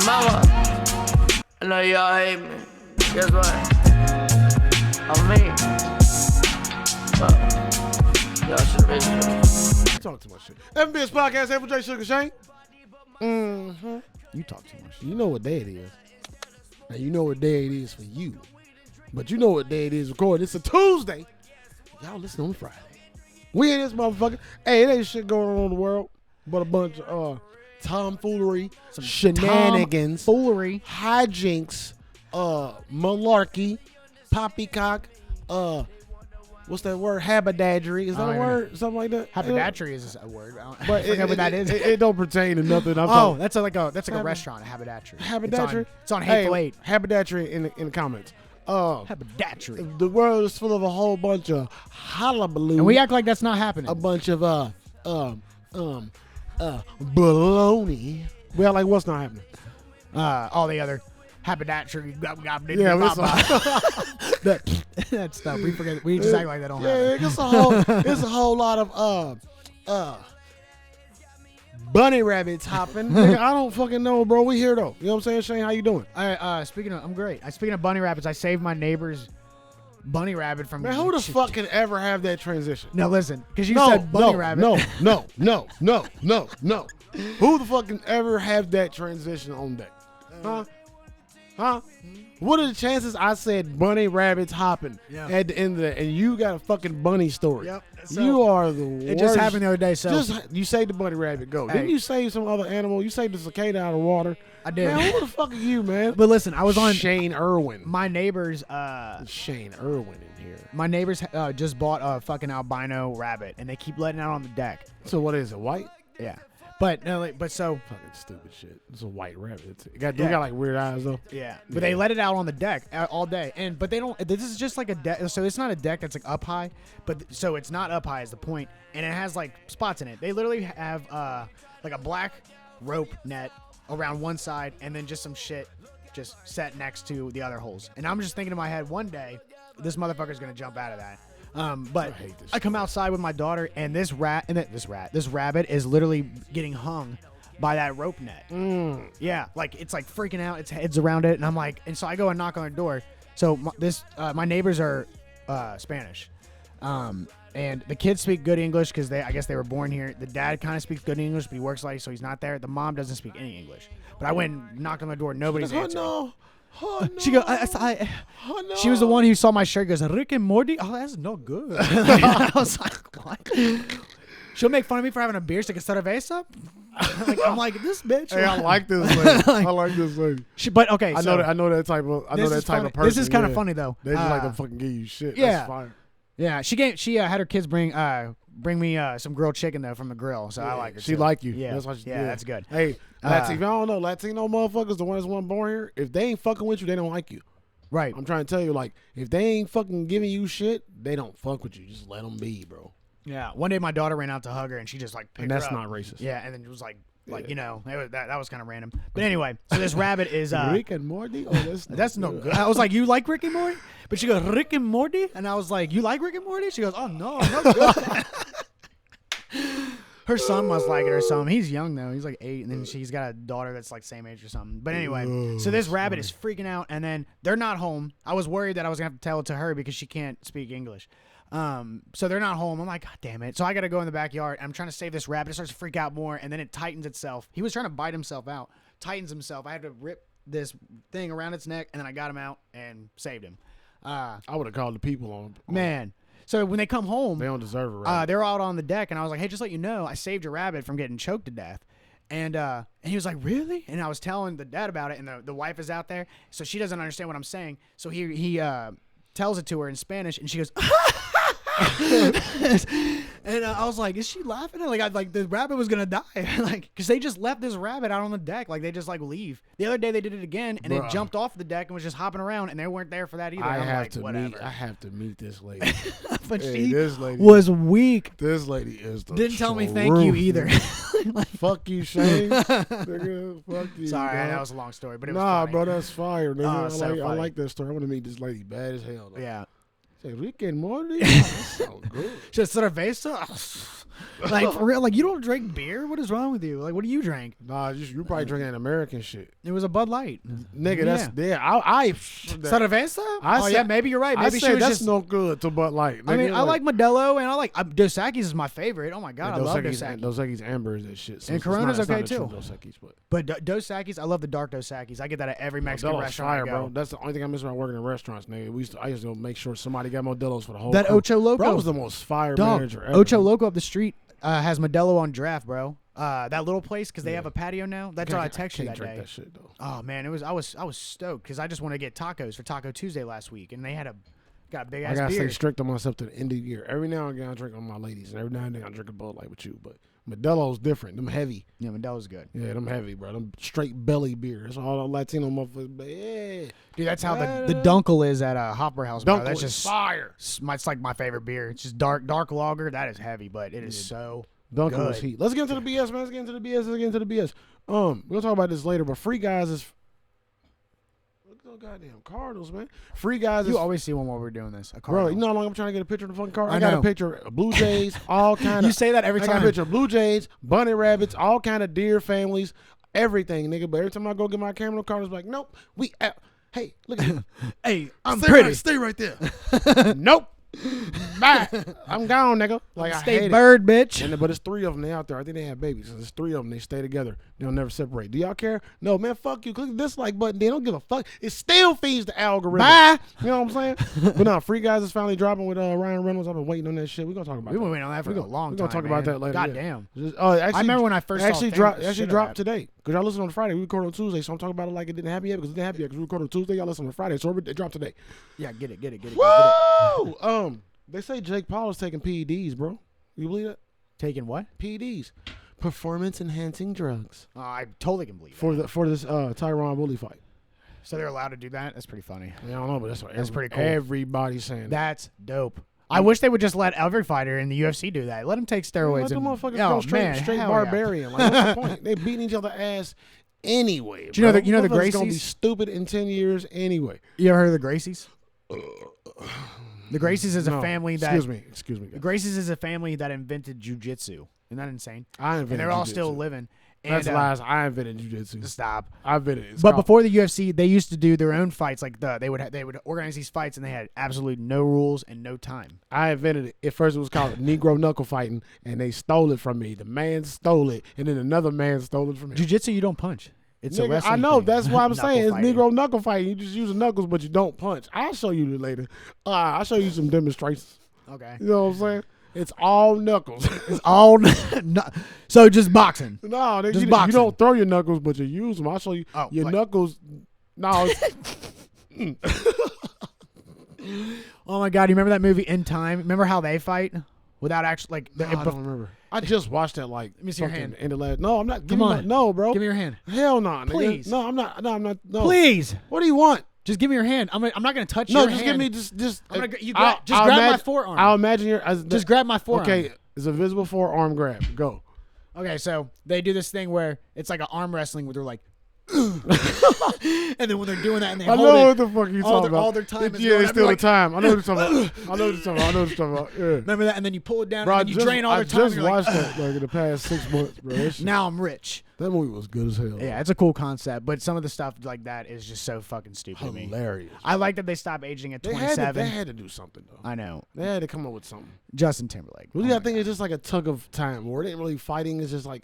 Mama, I know y'all hate me. Guess what? I'm me. Y'all should have been Talk too much shit. FBS Podcast, H8 Sugar Shane. You talk too much. You know what day it is. Now you know what day it is for you. But you know what day it is recorded. It's a Tuesday. Y'all listen on Friday. We in this motherfucker. Hey, it ain't shit going on in the world but a bunch of tomfoolery, some shenanigans, foolery, hijinks, malarkey, poppycock, what's that word? Haberdashery. Is that a word? Something like that? Haberdashery is a word. But I forget what that is. It don't pertain to nothing. That's like a restaurant, a haberdashery. Haberdashery? It's on Hateful Eight. Haberdashery in the comments. Haberdashery. The world is full of a whole bunch of hullabaloo. And we act like that's not happening. A bunch of baloney. Well, like what's not happening? All the other haberdashery. Yeah, that stuff. We forget. We just act like that don't happen. Yeah, it's a whole lot of bunny rabbits hopping. Nigga, I don't fucking know, bro. We here though. You know what I'm saying, Shane? How you doing? I'm great. Speaking of bunny rabbits, I saved my neighbor's bunny rabbit from. Man, who the fuck can ever have that transition? No, listen, because you said bunny rabbit. No. Who the fuck can ever have that transition on deck? Huh? What are the chances I said bunny rabbits hopping at the end of that, and you got a fucking bunny story? Yep. So you are the worst. It just happened the other day. So you saved the bunny rabbit. Go. Hey. Didn't you save some other animal? You saved the cicada out of water. I did. Man, who the fuck are you, man? But listen, I was on Shane Irwin. My neighbors. Shane Irwin in here. My neighbors just bought a fucking albino rabbit, and they keep letting it out on the deck. So what is it? White? Yeah. But no, but so fucking stupid shit. It's a white rabbit. It got like weird eyes though. Yeah, but they let it out on the deck all day, but they don't. This is just like a deck, so it's not a deck that's like up high, but so it's not up high is the point, and it has like spots in it. They literally have like a black rope net around one side, and then just some shit just set next to the other holes. And I'm just thinking in my head, one day this motherfucker's gonna jump out of that. But I come outside with my daughter, and this rabbit is literally getting hung by that rope net. Yeah, like it's like freaking out. Its head's around it, and I'm like, and so I go and knock on their door. So my neighbors are Spanish, and the kids speak good English because I guess they were born here. The dad kind of speaks good English, but he works late, so he's not there. The mom doesn't speak any English. But I went and knocked on the door. Nobody's answering. Oh, no. She goes, no. She was the one who saw my shirt. Goes, Rick and Morty. Oh, that's no good. I was like, what? She'll make fun of me for having a beer. She's like, a cerveza? I'm like, this bitch. Hey, I like this lady. I like this lady. But okay, I know that type of person. This is kind of funny though. They just like to fucking give you shit. Yeah, that's fine. Yeah, she had her kids bring me some grilled chicken though from the grill, so I like her. She like you. Yeah, that's why she did. That's good. Hey, if y'all don't know, Latino motherfuckers, the ones that weren't born here, if they ain't fucking with you, they don't like you. Right. I'm trying to tell you, like, if they ain't fucking giving you shit, they don't fuck with you. Just let them be, bro. Yeah. One day my daughter ran out to hug her, and she just like picked her up. And that's not racist. Yeah, and then it was like you know, that was kind of random. But anyway, so this rabbit is Rick and Morty. Oh, that's no good. I was like, you like Rick and Morty? But she goes, Rick and Morty, and I was like, you like Rick and Morty? She goes, oh no, no good. Her son must like it or something. He's young though. He's like 8, and then she's got a daughter that's like same age or something. But anyway, so this rabbit is freaking out, and then they're not home. I was worried that I was gonna have to tell it to her because she can't speak English. So they're not home. I'm like, God damn it. So I got to go in the backyard. I'm trying to save this rabbit. It starts to freak out more, and then it tightens itself. He was trying to bite himself out, tightens himself. I had to rip this thing around its neck, and then I got him out and saved him. I would have called the people on. Man. So when they come home, they don't deserve a rabbit. They're out on the deck, and I was like, hey, just let you know, I saved your rabbit from getting choked to death. And he was like, really? And I was telling the dad about it, and the wife is out there, so she doesn't understand what I'm saying. So he tells it to her in Spanish, and she goes, and I was like, is she laughing? Like the rabbit was gonna die, like, because they just left this rabbit out on the deck, like they just like leave. The other day they did it again, and it jumped off the deck and was just hopping around, and they weren't there for that either. I have to meet this lady. But this lady was weak. This lady is the didn't tell me thank you either. Like, fuck you, Shane. Nigga, fuck you. Sorry, dog. that was a long story, but it was funny. Bro, that's fire, nigga. I like that story. I want to meet this lady bad as hell. Though. Yeah. said, Rick and Morty? That's so good. Just cerveza. Like for real, like you don't drink beer? What is wrong with you? Like what do you drink? Nah, you probably drinking American shit. It was a Bud Light. Nigga, that's I Cerveza? I Yeah, maybe you're right. Maybe I she said was that's just. no good to Bud Light. I mean, I like Modelo and I like Dos Equis is my favorite. Oh my god, I love Dos Equis. Dos Equis Amber is that shit. So And Corona's okay too. Dos Equis, But Dos Equis, I love the dark Dos Equis. I get that at every Mexican restaurant fire, I go. bro. That's the only thing I miss when I working in restaurants, nigga. I used to make sure somebody got Modelos for the whole. That crew. Ocho Loco. Bro, I was the most fire Dog, manager ever. Ocho Loco up the street has Modelo on draft, bro. That little place because they have a patio now. That's why I texted you that day. That shit, though. Oh man, I was stoked because I just want to get tacos for Taco Tuesday last week, and they got a big ass I gotta beer. stay strict on myself to the end of the year. Every now and again I drink on my ladies, and every now and then I drink a Bud Light with you. But Modelo's different. Them heavy. Yeah, Modelo's good. Yeah, them heavy, bro. Them straight belly beer. That's all the Latino motherfuckers. But yeah, Dude, that's how the Dunkel is at Hopper House, bro. Dunkel That's is just fire. It's like my favorite beer. It's just dark lager. That is heavy, but it is so Dunkel was good. heat. Let's get into the BS, man. Let's get into the BS. We're gonna talk about this later, but Free Guys is. Look at those goddamn Cardinals, man. Free Guys is. You always see one while we're doing this. A Bro, Cardinal. you know how long I'm trying to get a picture of the fucking card? I got know. a picture of Blue Jays, all kind of. You say that every I got time. a picture of Blue Jays, bunny rabbits, all kind of deer families, everything, nigga. But every time I go get my camera, Cardinals like, nope, we out. Hey, look at me. Hey, I'm Stay pretty. Right, stay right there. Nope. Bye. I'm gone, nigga. Like I hate Stay it. bird, bitch. But it's 3 of them. They out there. I think they have babies. So there's 3 of them. They stay together. They'll never separate. Do y'all care? No, man. Fuck you. Click the dislike button. They don't give a fuck. It still feeds the algorithm. Bye. You know what I'm saying? But no, Free Guys is finally dropping with Ryan Reynolds. I've been waiting on that shit. We're gonna talk about. We've that. been waiting on that for a long time. We're gonna talk about that later. God yeah. damn. Actually, I remember when I first actually saw dropped. things, Actually shit dropped about today because y'all listen on Friday. We record on Tuesday, so I'm talking about it like it didn't happen yet because it didn't happen yet because we record on Tuesday. Y'all listen on Friday, so it dropped today. Yeah, get it. Woo! They say Jake Paul is taking PEDs, bro. You believe that? Taking what? PEDs, performance enhancing drugs, I totally can believe it. for this Tyron Woodley fight. So they're allowed to do that? That's pretty funny. I don't know, but that's pretty cool. Everybody's saying that. That's dope. I wish they would just let every fighter in the UFC do that. Let them take steroids. Let the and, motherfuckers oh, go straight man, hell yeah. barbarian. Like, what's the point? They beating each other ass anyway. Do you know bro. the- you know the Motherfuckers gonna be Gracies? stupid in 10 years anyway. You ever heard of the Gracies? The Gracies is a No, family that. Excuse me. The Gracies is a family that invented jujitsu. Isn't that insane? I invented. And they're all jiu-jitsu. still living. And, That's lies. I invented jiu-jitsu. Stop. I invented it. It's But called- before the UFC, they used to do their own fights. Like they would organize these fights, and they had absolutely no rules and no time. I invented it. At first, it was called Negro knuckle fighting, and they stole it from me. The man stole it, and then another man stole it from me. Jiu-jitsu, you don't punch. It's a Nigga, wrestling I know. thing. That's why I'm Knuckle saying it's fighting. Negro knuckle fighting. You just use the knuckles, but you don't punch. I'll show you later. I'll show you some demonstrations. Okay. You know what I'm saying? It's all knuckles. It's all so just boxing. No, Just you boxing. don't throw your knuckles, but you use them. I'll show you Oh, your like- knuckles. No, it's, Oh my god, you remember that movie In Time? Remember how they fight without actually like? I don't remember. I just watched that like. Let me see your fucking hand. In the last. No, I'm not. Give Come me on. no, bro. Give me your hand, Hell no, nigga. Please. No, I'm not. No, I'm not. No. please. What do you want? Just give me your hand. I'm not gonna touch No, your just hand. give me just. I'm gonna, you I'll- just I'll grab my imagine- forearm. I'll imagine your. Just grab my forearm. Okay, it's a visible forearm grab. Go. Okay, so they do this thing where it's like an arm wrestling where they're like, and then when they're doing that and they I hold know it, what the fuck you talking about. all their time is yeah, going it's up, still you're the time. I know what you're talking about. I know what you're talking about. I know what you're talking about. Yeah. remember that, and then you pull it down Bro, and then you drain all I their time. just and you're watched like, that like in the past 6 months, bro. That, shit, now I'm rich. that movie was good as hell. Yeah, it's a cool concept, but some of the stuff like that is just so fucking stupid to me. Hilarious. I like that they stopped aging at They 27. had to do something though. I know. They had to come up with something. Justin Timberlake. What Oh do you my think God. it's just like a tug of time where it ain't really fighting? It's just like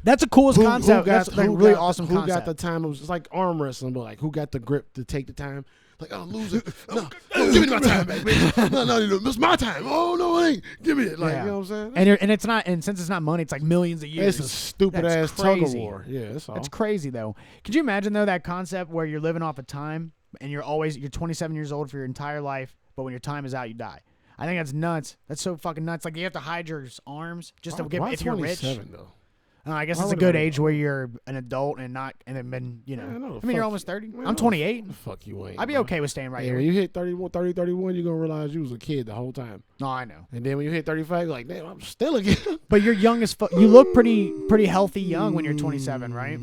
That's the coolest concept. That's like a who really got- awesome who concept. got the time? It was just like arm wrestling, but like who got the grip to take the time? Like, oh, lose it. No, give me my time back, baby. No, it's my time. Oh no, it ain't. Give me it. Like, Yeah. you know what I'm saying? and it's not, and since it's not money, it's like millions of years. It's a stupid That's ass tug of crazy. war. Yeah, that's all. That's crazy though. Could you imagine though that concept where you're living off of time and you're 27 years old for your entire life, but when your time is out, you die. I think that's nuts. That's so fucking nuts. Like you have to hide your arms just to get Why if you're rich. 27 though? I guess Why it's a would good I- age where you're an adult and then been, Yeah, I know the I mean, you're fuck almost you- 30. Man, I'm 28. The fuck you ain't. I'd be bro. okay with staying right Yeah, here. when you hit 31, 31, you're gonna realize you was a kid the whole time. No, I know. And then when you hit 35, you're like, damn, I'm still a kid. But you're young as fuck. You look pretty healthy young when you're 27, right?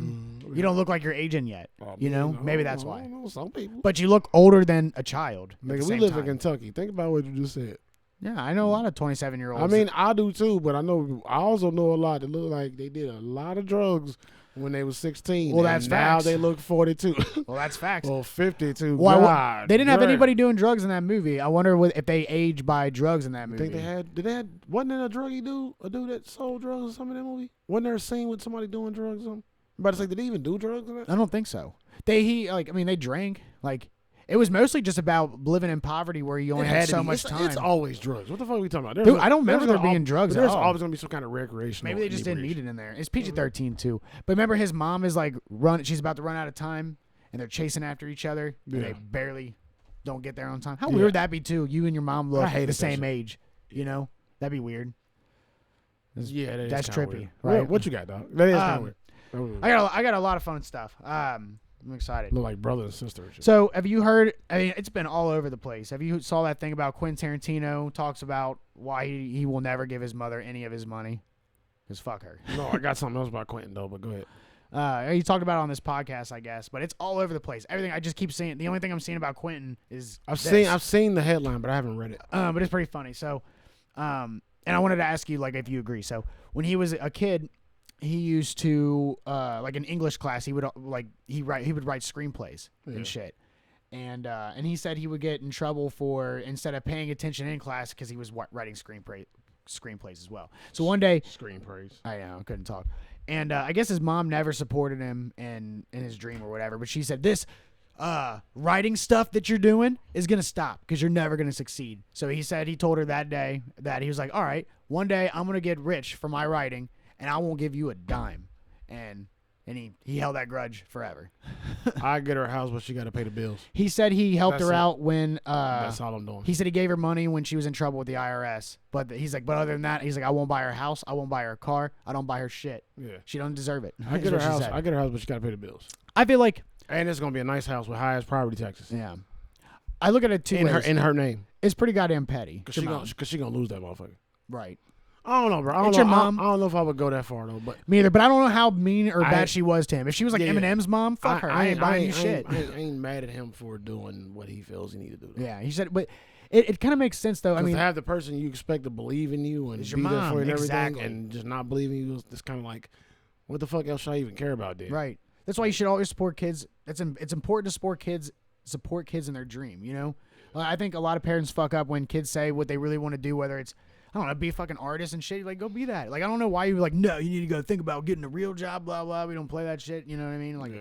You don't look like you're aging yet. You know, maybe that's I why. don't know, some people. But you look older than a child. Nigga, we live in Kentucky. Think about what you just said. Yeah, I know a lot of 27-year-olds. I mean, I do too, but I also know a lot that look like they did a lot of drugs when they was 16. Well, that's now facts. they look 42. Well, that's facts. Well, 52. Well, God, they didn't have damn. anybody doing drugs in that movie. I wonder if they age by drugs in that I movie. think they had, wasn't there a druggy dude, a dude that sold drugs or something in that movie? Wasn't there a scene with somebody doing drugs or something? I'm about to say, did they even do drugs in that? I don't think so. They drank. Like, it was mostly just about living in poverty where you only had so much time. It's always drugs. What the fuck are we talking about? Dude, I don't remember there being drugs at There's all. always going to be some kind of recreational. Maybe they just didn't need it in there. It's PG-13 too. But remember, his mom is like she's about to run out of time, and they're chasing after each other, and they barely don't get there on time. How weird would that be too? You and your mom look the same age. You know, that'd be weird. That's trippy, weird. right? What you got, dog? That is kind of weird. I got a lot of fun stuff. I'm excited. Look like brother and sister and shit. So, have you heard? I mean, it's been all over the place. Have you saw that thing about Quentin Tarantino talks about why he will never give his mother any of his money? Because fuck her. No, I got something else about Quentin though, but go ahead. He talked about it on this podcast, I guess, but it's all over the place. Everything I just keep seeing. The only thing I'm seeing about Quentin is I've seen the headline, but I haven't read it. But it's pretty funny. So, and I wanted to ask you like if you agree. So, when he was a kid, he used to like in English class, he would he would write screenplays and shit. And he said he would get in trouble for instead of paying attention in class because he was writing screenplays as well. So one day, screenplays. I know, I couldn't talk. And I guess his mom never supported him in his dream or whatever. But she said, this writing stuff that you're doing is going to stop because you're never going to succeed. So he said he told her that day that he was like, all right, one day I'm going to get rich for my writing and I won't give you a dime. And he held that grudge forever. I get her a house, but she got to pay the bills. He said he helped her out when that's all I'm doing. He said he gave her money when she was in trouble with the IRS. But he's like, but other than that, he's like, I won't buy her house. I won't buy her a car. I don't buy her shit. Yeah, she don't deserve it. I get her house. I get her house, but she got to pay the bills. I feel like, and it's gonna be a nice house with highest property taxes. Yeah, I look at it two ways. In her name. It's pretty goddamn petty. Cause she gonna lose that motherfucker. Right. I don't know, bro. I don't know if I would go that far though. But me either. But I don't know how mean or bad she was to him. If she was like Eminem's mom, fuck her. I ain't buying you shit. I ain't mad at him for doing what he feels he need to do. Though. Yeah, he said, but it kind of makes sense though. I mean, to have the person you expect to believe in you and be there for you and everything, and just not believe in you, it's kind of like, what the fuck else should I even care about, dude? Right. That's why you should always support kids. It's important to support kids in their dream. You know, I think a lot of parents fuck up when kids say what they really want to do, whether it's, I don't know, be a fucking artist and shit. Like, go be that. Like, I don't know why you're like, no, you need to go think about getting a real job, blah, blah. We don't play that shit. You know what I mean? Like,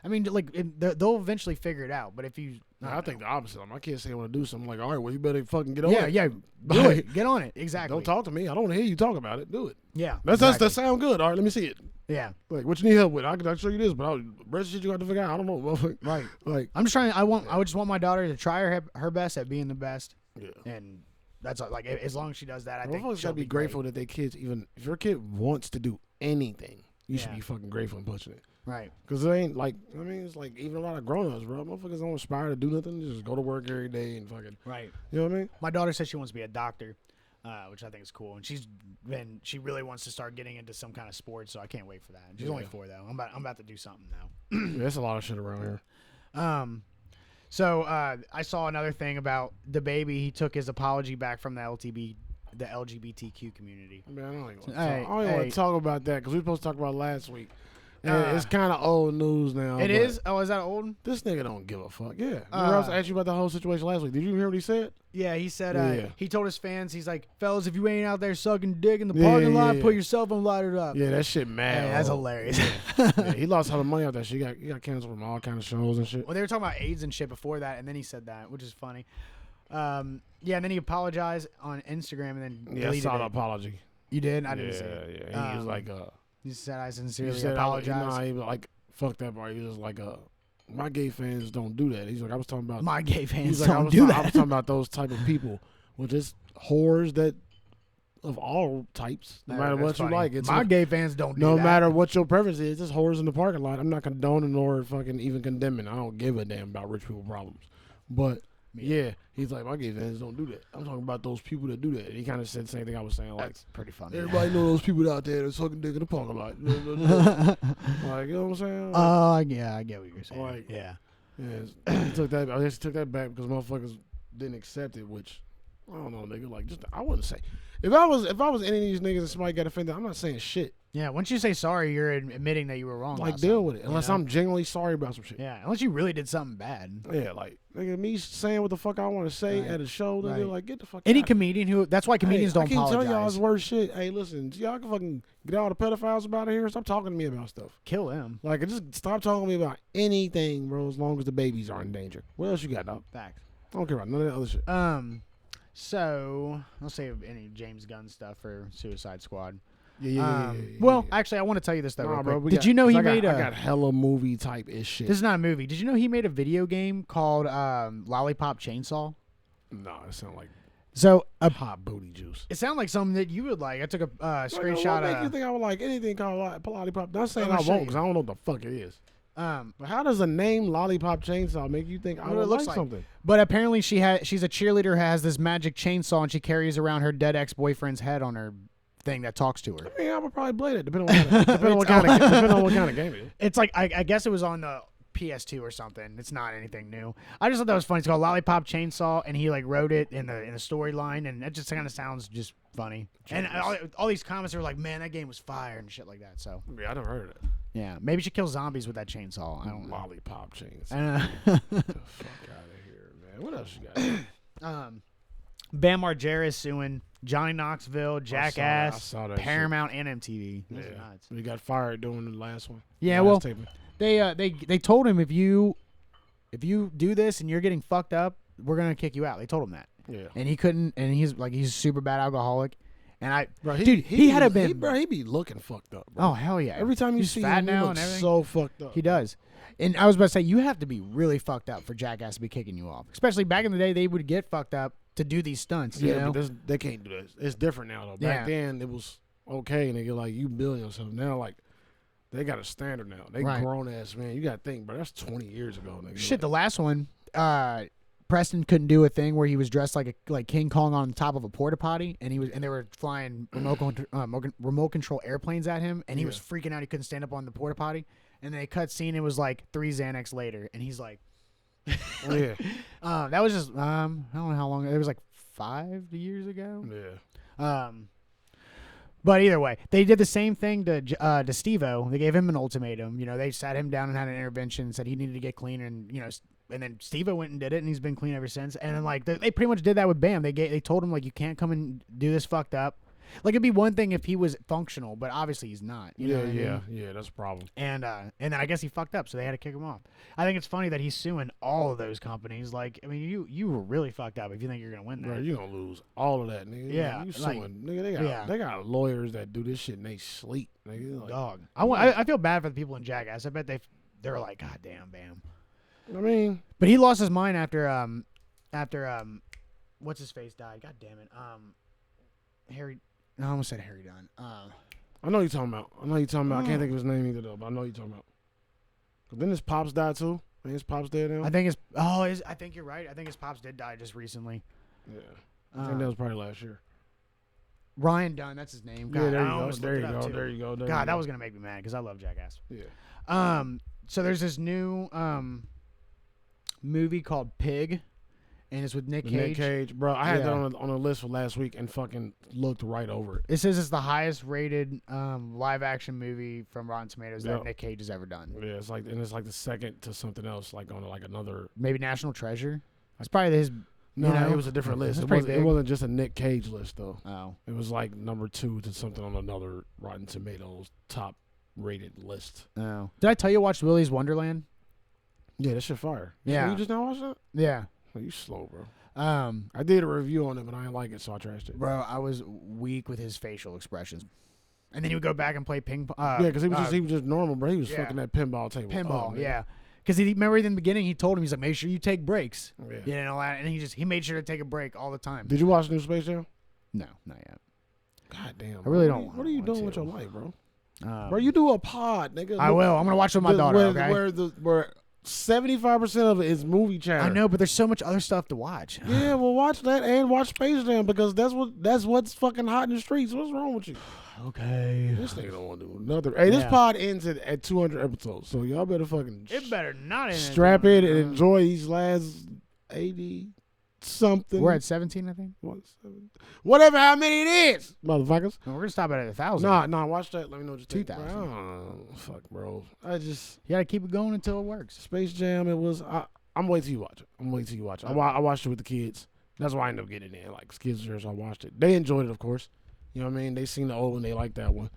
I mean, like, they'll eventually figure it out. But if you... I think the opposite. My kids say they want to do something. Like, all right, well, you better fucking get on it. Yeah, do it. Get on it. Exactly. Don't talk to me. I don't want to hear you talk about it. Do it. Yeah. That sound good. All right, let me see it. Yeah. Like, what you need help with? I can show you this, but the rest of shit you got to figure out. I don't know. Right. Like, I'm just trying... I just want my daughter to try her best at being the best. Yeah. And... That's like as long as she does that, I think she'll be grateful that their kids even if your kid wants to do anything, you should be fucking grateful and pushing it. Right. Because it ain't like it's like even a lot of grown-ups, bro. Motherfuckers don't aspire to do nothing. Just go to work every day and fucking. Right. You know what I mean? My daughter says she wants to be a doctor, which I think is cool, and she really wants to start getting into some kind of sport. So I can't wait for that. She's only 4 though. I'm about to do something now. There's a lot of shit around here. So I saw another thing about the baby. He took his apology back from the LGBTQ community. Man, I don't even want to talk about that because we were supposed to talk about it last week. And it's kind of old news now. It is? Oh, is that old? This nigga don't give a fuck. Yeah. I was asking you about the whole situation last week. Did you hear what he said? Yeah, he said he told his fans, he's like, fellas, if you ain't out there sucking dick in the parking lot, put your cell phone lighter up. Yeah, that shit mad. Hey, that's hilarious. He lost a lot of money off that shit. He got canceled from all kind of shows and shit. Well, they were talking about AIDS and shit before that, and then he said that, which is funny. And then he apologized on Instagram and then deleted I saw it. the apology. You did? I didn't see it. Yeah. He was like, he said, I sincerely apologize. He was like, fuck that part. He was like, my gay fans don't do that. He's like, I was talking about my gay fans don't do that. I was talking about those type of people, with just whores that of all types, no matter what you like. It's my gay fans don't do that. No matter what your preference is, just whores in the parking lot. I'm not condoning or fucking even condemning. I don't give a damn about rich people problems, but Yeah, he's like, my gay fans don't do that. I'm talking about those people that do that. And he kind of said the same thing I was saying. Like, That's pretty funny. everybody know those people out there that's sucking dick in the parking lot. Like, you know what I'm saying? Like, Yeah, I get what you're saying. Like- yeah. yeah, he took that. I guess he took that back because motherfuckers didn't accept it. Which I don't know, nigga. Like, just I wouldn't say if I was any of these niggas and somebody got offended, I'm not saying shit. Yeah, once you say sorry, you're admitting that you were wrong. Like, about deal something, with it. you Unless know? I'm genuinely sorry about some shit. Yeah, unless you really did something bad. Yeah, like, nigga, me saying what the fuck I want to say Right. at a show, nigga, Right. like, get the fuck Any out. comedian who, that's why comedians don't I can't apologize. tell y'all's worst shit. Hey, listen, y'all can fucking get all the pedophiles about here. Stop talking to me about stuff. Kill him. Like, just stop talking to me about anything, bro, as long as the babies are in danger. What else you got, dog? Facts. I don't care about none of that other shit. So I'll save any James Gunn stuff for Suicide Squad. Yeah. Well, actually, I want to tell you this though. Nah, real bro. quick. Did you know he made I a? got hella movie type ish shit. This is not a movie. Did you know he made a video game called Lollipop Chainsaw? No, it sound like So hot booty juice. it sounded like something that you would like. I took a What screenshot. make you think I would like anything called lollipop? Not saying I'm I gonna show won't, you. because I don't know what the fuck it is. Um, But how does a name Lollipop Chainsaw make you think I What would it looks like like. something? but apparently she's a cheerleader who has this magic chainsaw and she carries around her dead ex-boyfriend's head on her thing that talks to her. I mean, I would probably play that, depending on what kind of game it is. It's like I guess it was on the PS2 or something. It's not anything new. I just thought that was funny. It's called Lollipop Chainsaw, and he like wrote it in the storyline, and it just kind of sounds just funny. And all these comments are like, "Man, that game was fire" and shit like that. So Yeah, I never heard of that. yeah, maybe she kills zombies with that chainsaw. I don't know. Lollipop Chainsaw. I Get the fuck out of here, man. What else you got? Bam Margera is suing Johnny Knoxville, Jackass, I saw that Paramount, and MTV. This is Yeah. nuts. We got fired doing the last one. Yeah, Last well, taping. they told him if you do this and you're getting fucked up, we're gonna kick you out. They told him that, Yeah. and he couldn't. And he's a super bad alcoholic. And Bro, he had been. He be looking fucked up, bro. Oh hell yeah! Every time you He's see fat him, he now looks and everything. so fucked up. He does. And I was about to say, you have to be really fucked up for Jackass to be kicking you off. Especially back in the day, they would get fucked up to do these stunts. You Yeah, know? but they can't do this. It's different now, though. Back Yeah. then, it was okay, and they get like, you building yourself. Now, like, they got a standard now. They Right. grown ass, man. You got to think, bro. That's 20 years ago, nigga. Shit, the last one, Preston couldn't do a thing where he was dressed like King Kong on top of a porta potty, and they were flying remote control airplanes at him, and he was freaking out. He couldn't stand up on the porta potty, and they cut scene. It was like 3 Xanax later, and he's like, Oh, yeah. that was just I don't know how long. It was like 5 years ago. Yeah. But either way, they did the same thing to Steve-O. They gave him an ultimatum. You know, they sat him down and had an intervention, said he needed to get clean, and and then Steve-O went and did it, and he's been clean ever since. And then like they pretty much did that with Bam. They told him like, you can't come and do this fucked up. Like, it'd be one thing if he was functional, but obviously he's not. You know what I mean? Yeah. That's a problem. And then I guess he fucked up, so they had to kick him off. I think it's funny that he's suing all of those companies. Like, I mean, you were really fucked up if you think you're gonna win that. Bro, you gonna lose all of that, nigga. Yeah, You like- suing, nigga. They got lawyers that do this shit and they sleep, nigga. Like, Dog. I feel bad for the people in Jackass. I bet they're like, God damn, Bam. I mean, But he lost his mind after what's his face died. God damn it. Harry. No, I almost said Harry Dunn. I know you're talking about. I can't think of his name either though, but I know you're talking about. But then his pops died too. I think his pops dead now. I think I think you're right. I think his pops did die just recently. Yeah. I think that was probably last year. Ryan Dunn, that's his name. God, Yeah, there I you go. almost There looked you it up, go. too. There you go. There you God, go. that was gonna make me mad because I love Jackass. Yeah. So there's this new movie called Pig, and it's with Nick Cage. Nick Cage, bro. I had that Yeah. on a list for last week and fucking looked right over it. It says it's the highest rated live action movie from Rotten Tomatoes that Yep. Nick Cage has ever done. Yeah, it's like the second to something else, like on like another. Maybe National Treasure. That's probably his. No, know? it was a different list. That's It pretty wasn't, it big. wasn't just a Nick Cage list though. Oh. It was like number 2 to something on another Rotten Tomatoes top rated list. Oh. Did I tell you I watched Willy's Wonderland? Yeah, that shit fire. Yeah. You just now watched that? Yeah. Oh, you slow, bro. I I did a review on it, but I didn't like it, so I trashed it. bro, I was weak with his facial expressions. And then he would go back and play ping pong. Yeah, because he was just normal, bro. He was yeah. fucking that pinball table. Pinball, up, man. yeah. Because he remember in the beginning he told him, he's like, make sure you take breaks. Yeah. You know, and he made sure to take a break all the time. Did you watch New Space Jam? No, not yet. God damn. I really bro. don't What are you want doing to. with your life, bro? Um, Bro, you do a pod, nigga. I will. I'm gonna watch with my daughter. Where, Okay. where 75% of it is movie chatter. I know, but there's so much other stuff to watch. Yeah, well, watch that and watch Space Jam because that's what's fucking hot in the streets. What's wrong with you? Okay. This nigga don't want to do nothing. Hey, this pod ends at 200 episodes, so y'all better fucking It better not end. strap in and enjoy these last 80 something. We're at 17, I think. Whatever, how many it is, motherfuckers. No, we're gonna stop it at 1,000. Nah, watch that. Let me know what you think. 2,000. Oh, fuck, bro. You gotta keep it going until it works. Space Jam. It was. I'm waiting till you watch it. I watched it with the kids. That's why I ended up getting it in. Like kids here, so I watched it. They enjoyed it, of course. You know what I mean? They seen the old one. They liked that one.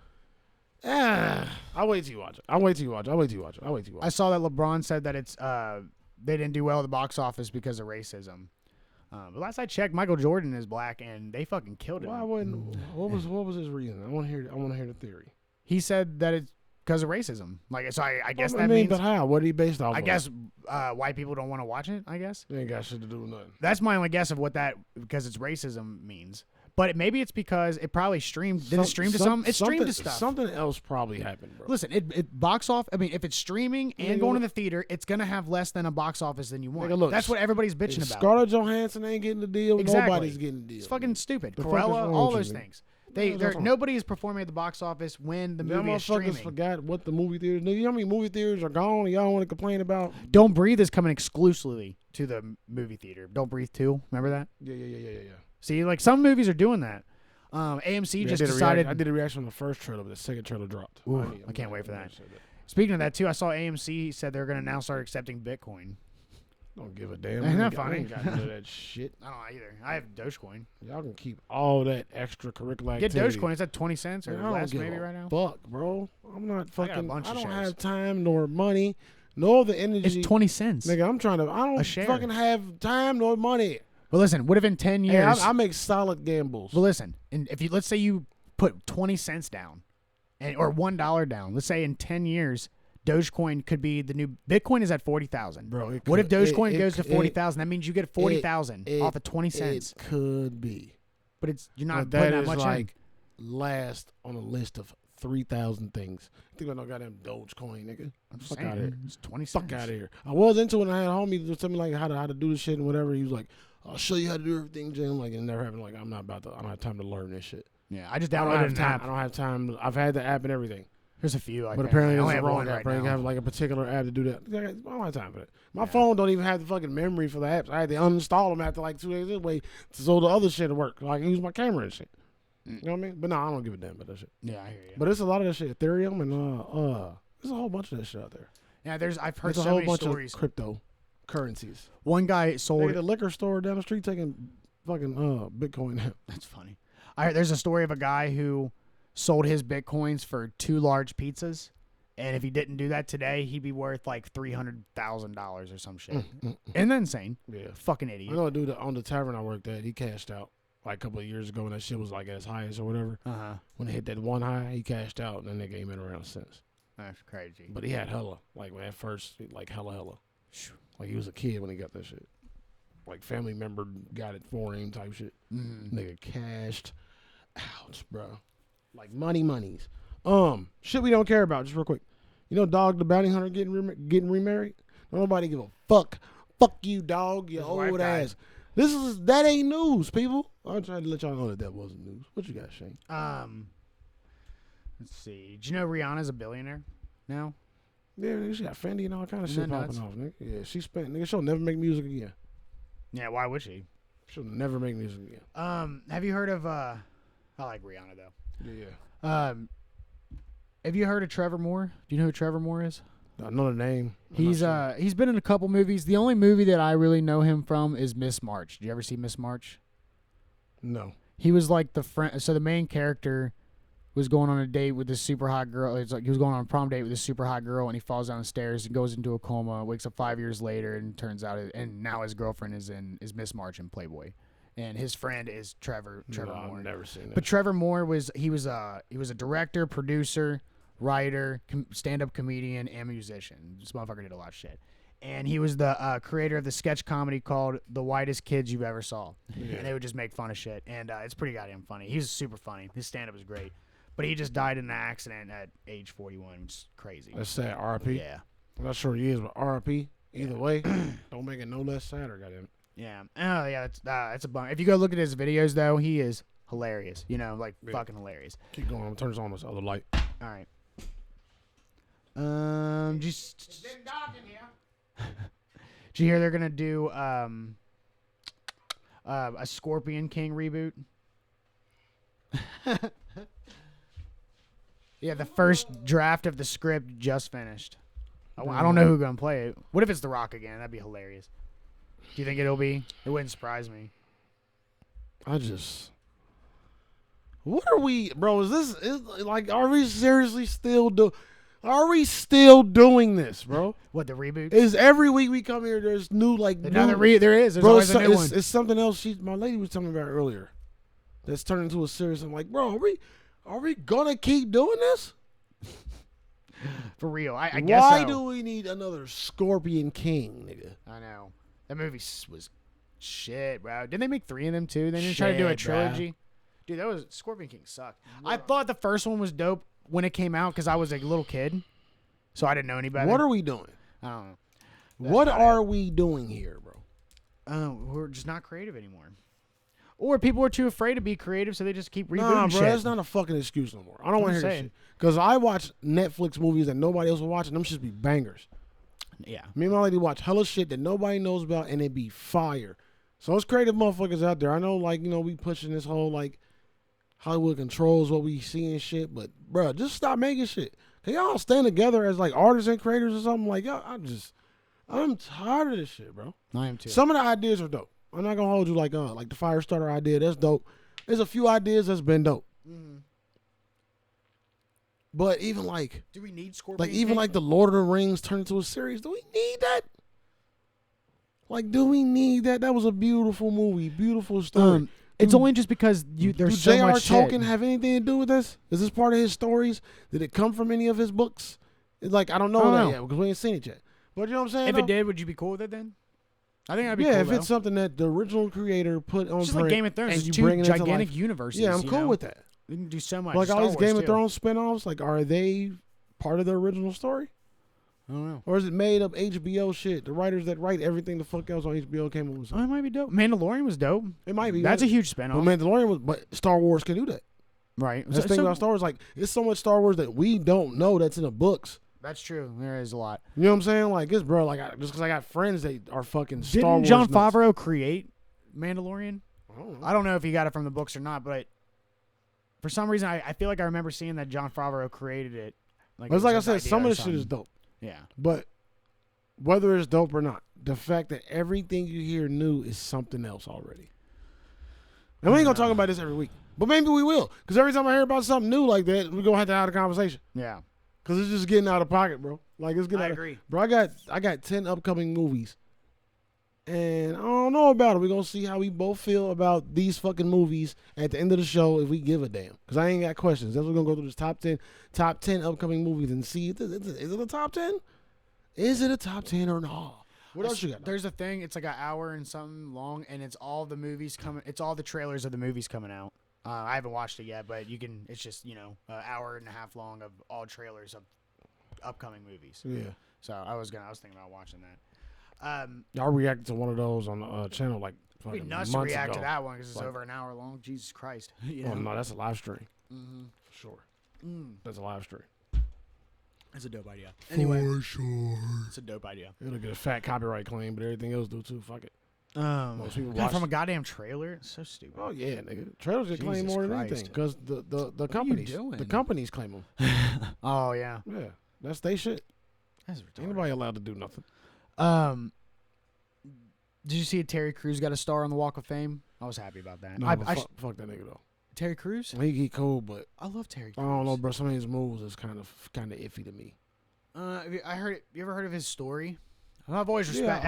I'll wait till you watch it. I saw that LeBron said that it's they didn't do well at the box office because of racism. But last I checked, Michael Jordan is black, and they fucking killed him. Why wouldn't? What was his reason? I want to hear the theory. He said that it's because of racism. Like, so I guess that mean, means. but how? What are he based off? I of? guess white people don't want to watch it. I guess It ain't got shit to do with nothing. that's my only guess of what that because it's racism means. But maybe it's because it probably streamed. Did it stream to some? It streamed to stuff. Something else probably happened, bro. Listen, it box off. I mean, if it's streaming and going to the theater, it's gonna have less than a box office than you want. Nigga, look, that's what everybody's bitching about. Scarlett Johansson ain't getting the deal. Exactly. Nobody's getting the deal. It's fucking stupid. The fuck is Cruella, wrong all with those you, things. That's wrong. Nobody is performing at the box office when the Y'all movie is motherfuckers streaming. forgot what the movie theaters. You know how many movie theaters are gone? And y'all want to complain about? Don't Breathe is coming exclusively to the movie theater. Don't Breathe 2. Remember that? Yeah. See, like some movies are doing that. AMC just decided. I did a reaction on the first trailer, but the second trailer dropped. Ooh, I can't wait for that. Speaking of that too, I saw AMC said they're going to now start accepting Bitcoin. Don't give a damn. Isn't that I funny? ain't got none of that shit. I don't either. I have Dogecoin. Y'all can keep all that extracurricular Get activity. Dogecoin. It's at 20 cents or Man, I don't less give maybe a right now. Fuck, bro. I'm not I got a fucking. bunch I of don't shares. have time nor money, nor the energy. It's 20 cents. Nigga, I'm trying to. I don't share. fucking have time nor money. Well, listen. What if in 10 Hey, years? I make solid gambles. Well, listen. And if you let's say you put 20 cents down, or $1 down. Let's say in 10 years, Dogecoin could be the new Bitcoin is at 40,000. Bro, What if Dogecoin goes to 40,000? That means you get 40,000 off of 20 cents. It could be, But you're not but putting that that is much like last on a list of 3,000 things. I think I know goddamn Dogecoin, nigga. Fuck out of here. It's 20 cents. Fuck out of here. I was into it and I had homies that tell me like how to do this shit and whatever. He was like, I'll show you how to do everything, Jim. Like it never happened. Like I don't have time to learn this shit. Yeah, I just I don't downloaded have an time. app. I don't have time. I've had the app and everything. There's a few. But apparently I it's only a have wrong one app. right Right you now. have like a particular app to do that. I don't have time for that. My phone don't even have the fucking memory for the apps. I had to uninstall them after like 2 days anyway so the other shit to work. Like use my camera and shit. You know what I mean? But no, I don't give a damn about that shit. Yeah, I hear you. But it's a lot of that shit. Ethereum and there's a whole bunch of that shit out there. Yeah, I've heard There's a so whole many bunch stories. of cryptocurrencies. One guy sold. Nigga, the liquor store down the street taking fucking Bitcoin. That's funny. There's a story of a guy who sold his Bitcoins for 2 large pizzas. And if he didn't do that today, he'd be worth like $300,000 or some shit. Isn't that insane? Yeah. Fucking I idiot. know a dude on the tavern I worked at, he cashed out like a couple of years ago when that shit was like at its highest or whatever. When it hit that one high, he cashed out and then they gave him around since. That's crazy. But he had hella. Like at first, like hella. Like he was a kid when he got that shit. Like family member got it for him type shit. Nigga cashed out, bro. Like monies. Shit we don't care about. Just real quick. You know, Dog the Bounty Hunter getting remarried. Nobody give a fuck. Fuck you, dog. You old ass. That ain't news, people. I'm trying to let y'all know that wasn't news. What you got, Shane? Let's see. Did you know Rihanna's a billionaire now? Yeah, nigga, she got Fendi and all kind of Isn't shit that popping nuts? off, nigga. Yeah, she spent. Nigga, she'll never make music again. Yeah, why would she? She'll never make music again. Have you heard of I like Rihanna though. Yeah. Have you heard of Trevor Moore? Do you know who Trevor Moore is? I know the name. He's been in a couple movies. The only movie that I really know him from is Miss March. Did you ever see Miss March? No. He was like the friend. So the main character was going on a date with this super hot girl. It's like he was going on a prom date with this super hot girl, and he falls down the stairs and goes into a coma. Wakes up 5 years later, and turns out, and now his girlfriend is Miss March in Playboy, and his friend is Trevor Moore. I've never seen that. But Trevor Moore was a director, producer, writer, stand-up comedian, and musician. This motherfucker did a lot of shit. And he was the creator of the sketch comedy called The Whitest Kids You've Ever Saw. Yeah. And they would just make fun of shit. And it's pretty goddamn funny. He's super funny. His stand-up is great. But he just died in an accident at age 41. It's crazy. That's sad. RIP. Yeah. I'm not sure he is, but RIP. Either way, don't make it no less sadder, goddamn. Yeah. Oh yeah, that's a bummer. If you go look at his videos though, he is hilarious. You know, like fucking hilarious. Keep going. I'm gonna turn this on this other light. All right. Just. It's been dark in here. Did you hear they're gonna do a Scorpion King reboot? Yeah, the first draft of the script just finished. I don't know who's gonna play it. What if it's The Rock again? That'd be hilarious. Do you think it'll be? It wouldn't surprise me. What are we, bro? Are we seriously are we still doing this, bro? What, the reboot? Is every week we come here, there's new, there is. There's bro, always a new one. it's something else. My lady was telling me about earlier. That's turned into a series. I'm like, bro, are we gonna keep doing this? For real. I guess Why so. do we need another Scorpion King, nigga? I know. That movie was shit, bro. Didn't they make 3 of them too? They didn't try to do a trilogy. Dude, that was Scorpion King sucked. I thought the first one was dope when it came out because I was a little kid, so I didn't know any better. What are we doing? I don't know. What are we doing here, bro? We're just not creative anymore. Or people are too afraid to be creative, so they just keep rebooting Nah, bro, shit. that's not a fucking excuse no more. I don't want to hear that shit. Because I watch Netflix movies that nobody else will watch, and them should be bangers. Yeah. Me and my lady watch hella shit that nobody knows about, and it be fire. So it's creative motherfuckers out there. I know, we pushing this whole, Hollywood controls what we see and shit, but, bro, just stop making shit. Can y'all stand together as, artists and creators or something? I'm tired of this shit, bro. I am too. Some of the ideas are dope. I'm not gonna hold you like the Firestarter idea. That's dope. There's a few ideas that's been dope. Mm-hmm. But even do we need Scorpion? The Lord of the Rings turned into a series. Do we need that? Do we need that? That was a beautiful movie, beautiful story. It's only just because there's so much J.R. shit. Tolkien have anything to do with this? Is this part of his stories? Did it come from any of his books? It's I don't know that yet because we ain't seen it yet. But you know what I'm saying? If it did, would you be cool with it then? I think that'd be cool. Yeah, if it's something that the original creator put on, just like Game of Thrones, and it's you 2 bring it into gigantic universes. Yeah, I'm cool with that. We can do so much. All these Game of Thrones spinoffs, are they part of the original story? I don't know. Or is it made up HBO shit? The writers that write everything the fuck else on HBO came up with something. It might be dope. Mandalorian was dope. It might be. That's a huge spinoff. But Mandalorian but Star Wars can do that. Right. That's the thing about Star Wars. It's so much Star Wars that we don't know that's in the books. That's true. There is a lot. You know what I'm saying? Just because I got friends that are fucking Star Wars. Didn't Jon nuts. Favreau create Mandalorian? I don't know if he got it from the books or not, but for some reason, I feel like I remember seeing that Jon Favreau created it. It's like I said, some of the shit is dope. Yeah. But whether it's dope or not, the fact that everything you hear new is something else already. And we ain't going to talk about this every week. But maybe we will. Because every time I hear about something new like that, we're going to have to have a conversation. Yeah. Because it's just getting out of pocket, bro. It's getting I agree. Bro, I got 10 upcoming movies. And I don't know about it. We're going to see how we both feel about these fucking movies at the end of the show if we give a damn. Because I ain't got questions. That's what we're going to go through this top 10 upcoming movies and see, is it a top 10? Is it a top 10 or not? What else you got? There's a thing. It's like an hour and something long, and it's all the movies coming. It's all the trailers of the movies coming out. I haven't watched it yet, but you can. It's just an hour and a half long of all trailers of upcoming movies. Yeah. So I was thinking about watching that. Y'all reacted to one of those on the channel it'd be nuts months to react ago. to that one because it's over an hour long. Jesus Christ. Oh no, that's a live stream. Mm-hmm. For sure. That's a live stream. That's a dope idea. Anyway, for sure. It's a dope idea. It'll get a fat copyright claim, but everything else do too. Fuck it. Most people God, watch from a goddamn trailer. It's so stupid. Oh yeah, nigga. Trailers get claimed Jesus more than Christ. anything because the What are you companies doing? the companies claim them. Oh yeah. Yeah, that's they shit. That's retarded. Ain't nobody allowed to do nothing. Did you see Terry Crews got a star on the Walk of Fame? I was happy about that. No, fuck that nigga though. Terry Crews? He cool, but I love Terry I Crews. don't know, bro. Some of his moves is kind of iffy to me. I heard it. You ever heard of his story? I've always Yeah, respect.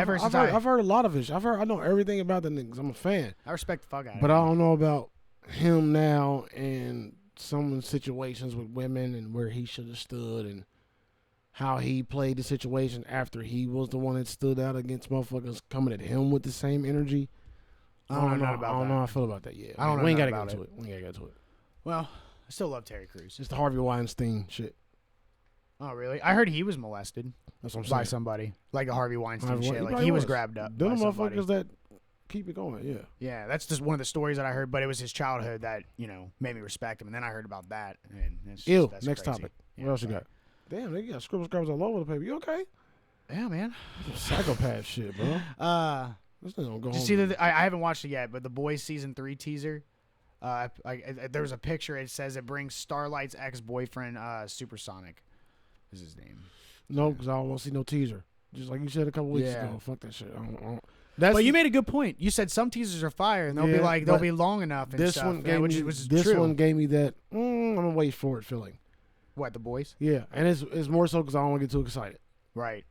I've heard a lot of it. I know everything about the niggas. I'm a fan. I respect the fuck out of him. But I don't know about him now and some situations with women and where he should have stood and how he played the situation after he was the one that stood out against motherfuckers coming at him with the same energy. I don't know how I feel about that yet. I don't know We ain't nothing gotta about get into it. it. We ain't gotta get into it. Well, I still love Terry Crews. It's the Harvey Weinstein shit. Oh, really? I heard he was molested That's what I'm by saying. somebody, like the Harvey Weinstein Harvey shit. Weinstein. Like He he was was. grabbed up. Them by somebody. motherfuckers that keep it going. Yeah. Yeah, that's just one of the stories that I heard. But it was his childhood that made me respect him. And then I heard about that. And it's Ew. that's Next crazy. topic. Yeah, What else you sorry. got? Damn, they got scribbles all over the paper. You okay? Yeah, man. Psychopath shit, bro. This thing don't go Did you home. see that? I haven't watched it yet, but the Boys season 3 teaser. There was a picture. It says it brings Starlight's ex-boyfriend, Supersonic, is his name. No, because I don't want to see no teaser. Just like you said a couple weeks Yeah. ago. Fuck that shit. I don't. That's But you made a good point. You said some teasers are fire, and they'll be Yeah, like they'll but be long enough. And this stuff, one gave which me. is This true. one gave me that. I'm gonna wait for it feeling. What, the Boys? Yeah, and it's more so because I don't want to get too excited. Right.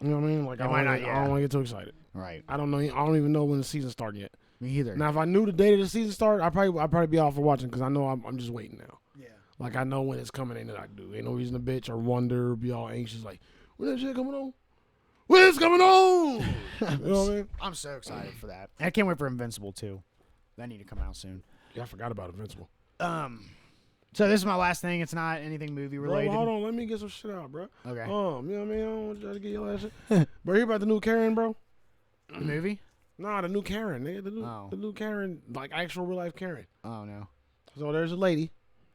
You know what I mean? Like Yeah, I why don't not? Yeah. want to get too excited. Right. I don't know. I don't even know when the season started yet. Me either. Now, if I knew the date of the season started, I'd probably be off for watching because I know I'm just waiting now. Yeah. Like I know when it's coming. Ain't nothing I can do. Ain't no reason to bitch or wonder, be all anxious. Like when that shit coming on? When it's coming on? You know what I mean? I'm so excited for that. And I can't wait for Invincible too. That need to come out soon. Yeah, I forgot about Invincible. So this is my last thing. It's not anything movie related. Bro, hold on. Let me get some shit out, bro. Okay. You know what I mean? I don't want you to get your last shit. Bro, hear about the new Karen, bro? The movie? Nah, the new Karen. Nigga. The new Karen, like actual real life Karen. Oh no. So there's a lady.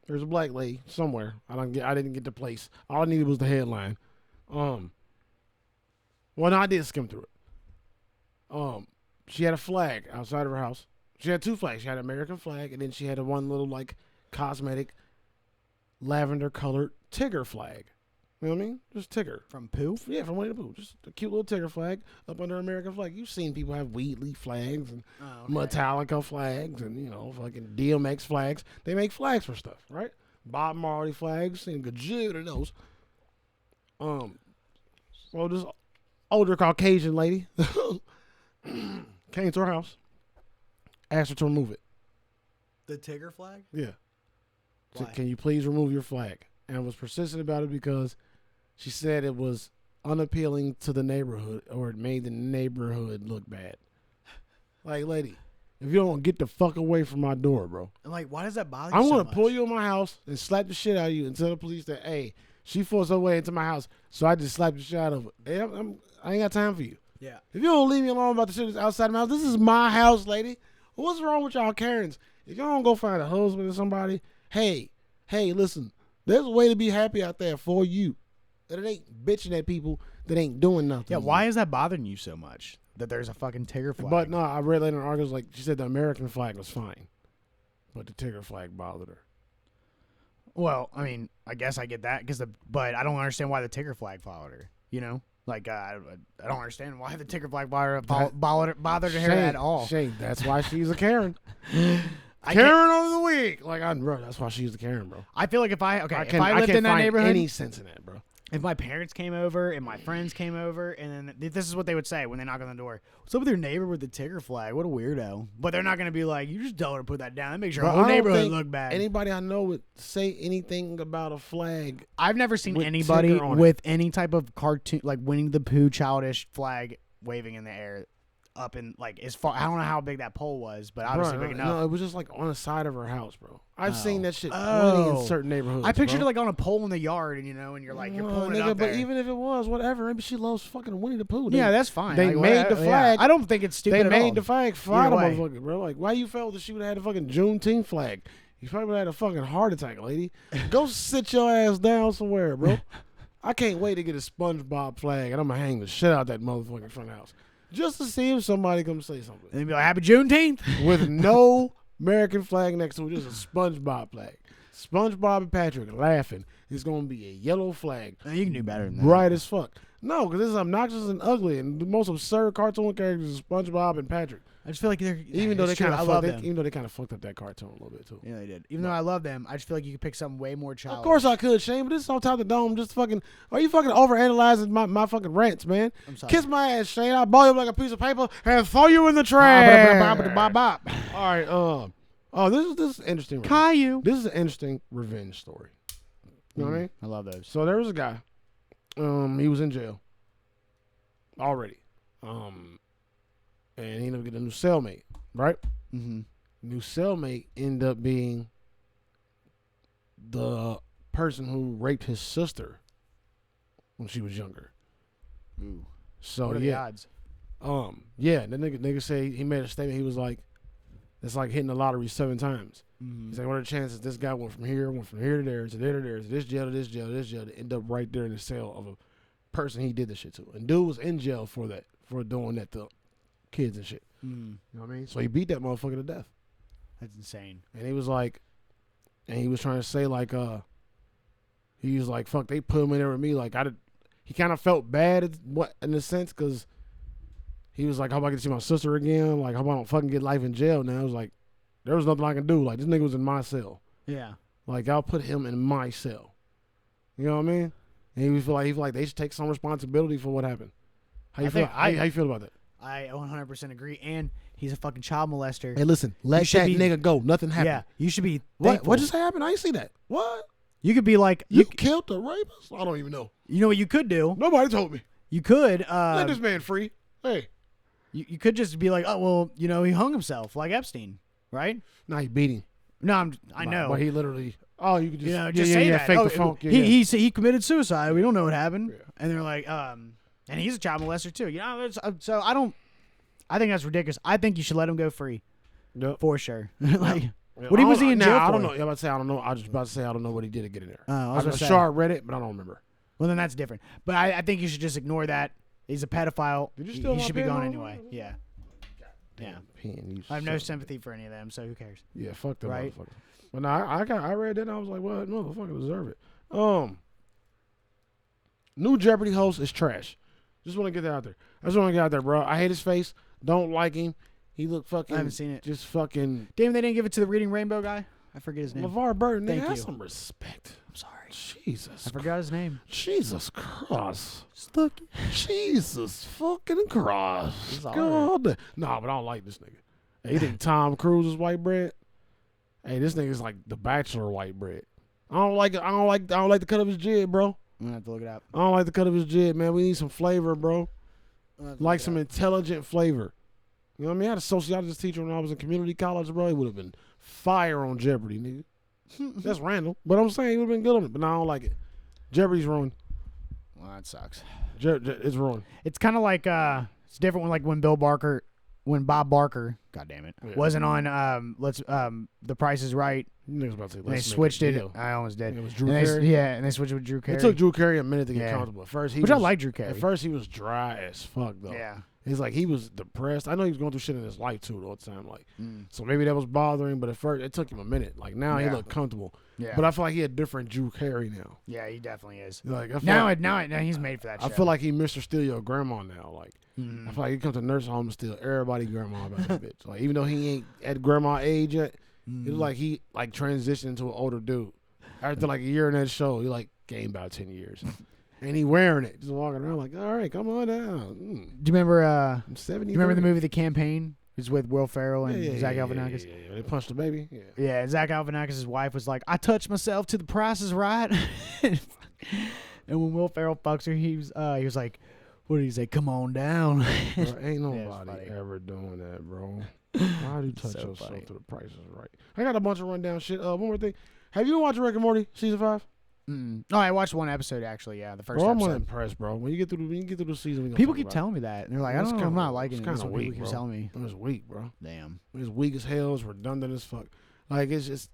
There's a black lady somewhere. I didn't get the place. All I needed was the headline. Well, no, I did skim through it. She had a flag outside of her house. She had two flags. She had an American flag, and then she had a one little like cosmetic lavender colored Tigger flag. You know what I mean? Just Tigger. From Pooh? Yeah, from Winnie the Pooh. Just a cute little Tigger flag up under American flag. You've seen people have weed leaf flags and Metallica flags and, fucking DMX flags. They make flags for stuff, right? Bob Marley flags, seen a gajillion of those. So this older Caucasian lady came to her house, asked her to remove it. The Tigger flag? Yeah. Why? Said, can you please remove your flag? And was persistent about it because she said it was unappealing to the neighborhood or it made the neighborhood look bad. Like, lady, if you don't get the fuck away from my door, bro. I'm like, why does that bother I'm you so going to much? pull you in my house and slap the shit out of you and tell the police that, hey, she forced her way into my house, so I just slapped the shit out of her. Hey, I ain't got time for you. Yeah. If you don't leave me alone about the shit that's outside my house, this is my house, lady. What's wrong with y'all Karens? If y'all don't go find a husband or somebody, hey, listen, there's a way to be happy out there for you. And it ain't bitching at people that ain't doing nothing. Yeah, why is that bothering you so much? That there's a fucking Tigger flag? But no, I read later in the article, like, she said the American flag was fine, but the Tigger flag bothered her. Well, I mean, I guess I get that, but I don't understand why the Tigger flag bothered her, Like, I don't understand why the Tigger flag bothered her at all. Shane, that's why she's a Karen. I Karen of the week. Like, bro, that's why she's a Karen, bro. I feel like if I lived in can't that find neighborhood, any sense in that, bro. if my parents came over and my friends came over, and then this is what they would say when they knock on the door: "What's up with your neighbor with the Tigger flag? What a weirdo!" But they're not gonna be like, "You just tell her to put that down. That makes your Bro, whole I don't neighborhood think look bad." Anybody I know would say anything about a flag. I've never seen with anybody Tigger on it. with any type of cartoon, like Winnie the Pooh childish flag waving in the air, up in like as far. I don't know how big that pole was, but obviously big enough. No, it was just like on the side of her house, bro. I've seen that shit plenty Oh. in certain neighborhoods. I pictured bro. it like on a pole in the yard, and you're like you're pulling it nigga, up but there. even if it was, whatever. Maybe she loves fucking Winnie the Pooh. Yeah, They- that's fine. They Like, made the flag. I don't think it's stupid They at made all. the flag fly the Either way. motherfucker, bro. Like, why you felt that she would have had a fucking Juneteenth flag? You probably would have had a fucking heart attack, lady. Go sit your ass down somewhere, bro. I can't wait to get a SpongeBob flag, and I'm going to hang the shit out that motherfucker in front of the house. Just to see if somebody comes say something. And they'd be like, "Happy Juneteenth." With no American flag next to it, just a SpongeBob flag. SpongeBob and Patrick laughing. It's going to be a yellow flag. You can do better than that. Bright as fuck. No, because this is obnoxious and ugly, and the most absurd cartoon characters is SpongeBob and Patrick. I just feel like they're Even though they it's true, kind I of love fucked, them. even though they kind of fucked up that cartoon a little bit too. Yeah, they did. Even though I love them, I just feel like you could pick something way more childish. Of course I could, Shane, but this is on top of the dome. Just fucking, are you fucking overanalyzing my fucking rants, man? I'm sorry. Kiss my ass, Shane. I'll ball you up like a piece of paper and throw you in the trash. All right, oh, this is interesting. Caillou. This is an interesting revenge story. You know what I mean? I love those. So there was a guy. He was in jail already. And he ended up getting a new cellmate, right? Mm-hmm. New cellmate ended up being the person who raped his sister when she was younger. Ooh. So What are the odds? Yeah, the nigga said he made a statement. He was like, "It's like hitting the lottery 7 times." Mm-hmm. He's like, "What are the chances this guy went from here to there, to there, to there, to this jail, to this jail, to this jail, to end up right there in the cell of a person he did the shit to?" And dude was in jail for that, for doing that to kids and shit. Mm. You know what I mean? So he beat that motherfucker to death. That's insane. And he was like, and he was trying to say like, he was like, "Fuck, they put him in there with me." Like he kind of felt bad in a sense, because he was like, "How about I get to see my sister again? Like, how about I don't fucking get life in jail now?" I was like, there was nothing I can do. Like, this nigga was in my cell. Yeah. Like, I'll put him in my cell. You know what I mean? And he feel like they should take some responsibility for what happened. How you feel? How you feel about that? I 100% agree. And he's a fucking child molester. Hey, listen, let that nigga go. Nothing happened. Yeah, you should be What? thankful. What just happened? I ain't see that. What? You could be like, You killed the rapist? I don't even know. you know what you could do? Nobody told me. You could, Let this man free. Hey. you could just be like, oh, well, you know, he hung himself like Epstein, right? Nah, he beat him. No, I know. But he literally, you could just, just say that. fake Oh, the funk. Yeah, he committed suicide. We don't know what happened. Yeah. And they're like, and he's a child molester too. You know, so I think that's ridiculous. I think you should let him go free. Yep. For sure. Like, Yeah, what was he in jail for? I don't know. I'm about to say I don't know. I was just about to say I don't know what he did to get in there. I I'm sure I read it, but I don't remember. Well, then that's different. But I think you should just ignore that. He's a pedophile. Did you steal he my should be pen gone on? anyway. Yeah. Yeah. Pen, I have no sympathy for any of them, so who cares? Yeah, fuck them Right? motherfuckers. But no, I read that and I was like, well, motherfucker deserve it. New Jeopardy host is trash. Just want to get that out there. I just want to get out there, bro. I hate his face. Don't like him. He look fucking. I haven't seen it. Just fucking. Damn, they didn't give it to the Reading Rainbow guy. I forget his name. LeVar Burton. Thank Have you. some respect. I'm sorry. Jesus. I forgot his name. Jesus Christ. Just look. Jesus fucking Christ. He's all God. Nah, but I don't like this nigga. Hey, you think Tom Cruise is white bread? Hey, this nigga's like the Bachelor white bread. I don't like it. I don't like the cut of his jib, bro. I'm gonna have to look it up. I don't like the cut of his jib, man. We need some flavor, bro. Like some intelligent flavor. You know what I mean? I had a sociologist teacher when I was in community college, bro. He would have been fire on Jeopardy, nigga. That's random. But I'm saying he would have been good on it. But now I don't like it. Jeopardy's ruined. Well, that sucks. It's ruined. It's kind of like it's different when when Bob Barker, god damn it, wasn't on The Price is Right. Niggas about to say, And they let's make switched a it. deal. I almost did. It was Drew And they, Carey. yeah, and they switched it with Drew Carey. It took Drew Carey a minute to get Yeah. comfortable. At first, I like Drew Carey. At first, he was dry as fuck, though. Yeah. He's like, he was depressed. I know he was going through shit in his life, too, all the time. Like, so maybe that was bothering, but at first, it took him a minute. Like, now he Yeah. looked comfortable. Yeah. But I feel like he had different Drew Carey now. Yeah, he definitely is. Like, I feel Now like, he's made for that I show. feel like he Mr. Steal Your Grandma now. Like, I feel like he comes to nursing home and steal everybody grandma about that bitch. Like, even though he ain't at grandma age yet, it was like he like transitioned into an older dude. After like a year in that show, he like gained about 10 years. And he wearing it, just walking around like, all right, come on down. Do you remember? I'm 70. Do you remember the movie The Campaign? It's with Will Ferrell and Zach Galifianakis. Yeah. They punched the baby. Yeah. Yeah, Zach Galifianakis' wife was like, "I touched myself to The Price is Right," and when Will Ferrell fucks her, he was like, "What did he say? Come on down." Bro, ain't nobody funny. ever doing that, bro. Why do you touch So yourself funny. to The Price is Right? I got a bunch of rundown shit. One more thing. Have you watched Rick and Morty season 5? No, I watched one episode actually. Yeah, the first Bro, I'm episode. unimpressed, bro. When you get through the season, we gonna People talk keep about telling me that, and they're like, "I It's don't know, I'm kinda- not liking it's it." That's kinda what people weak, keep bro. telling me. It's weak, bro. Damn. It's weak as hell. It's redundant as fuck. Like, it's just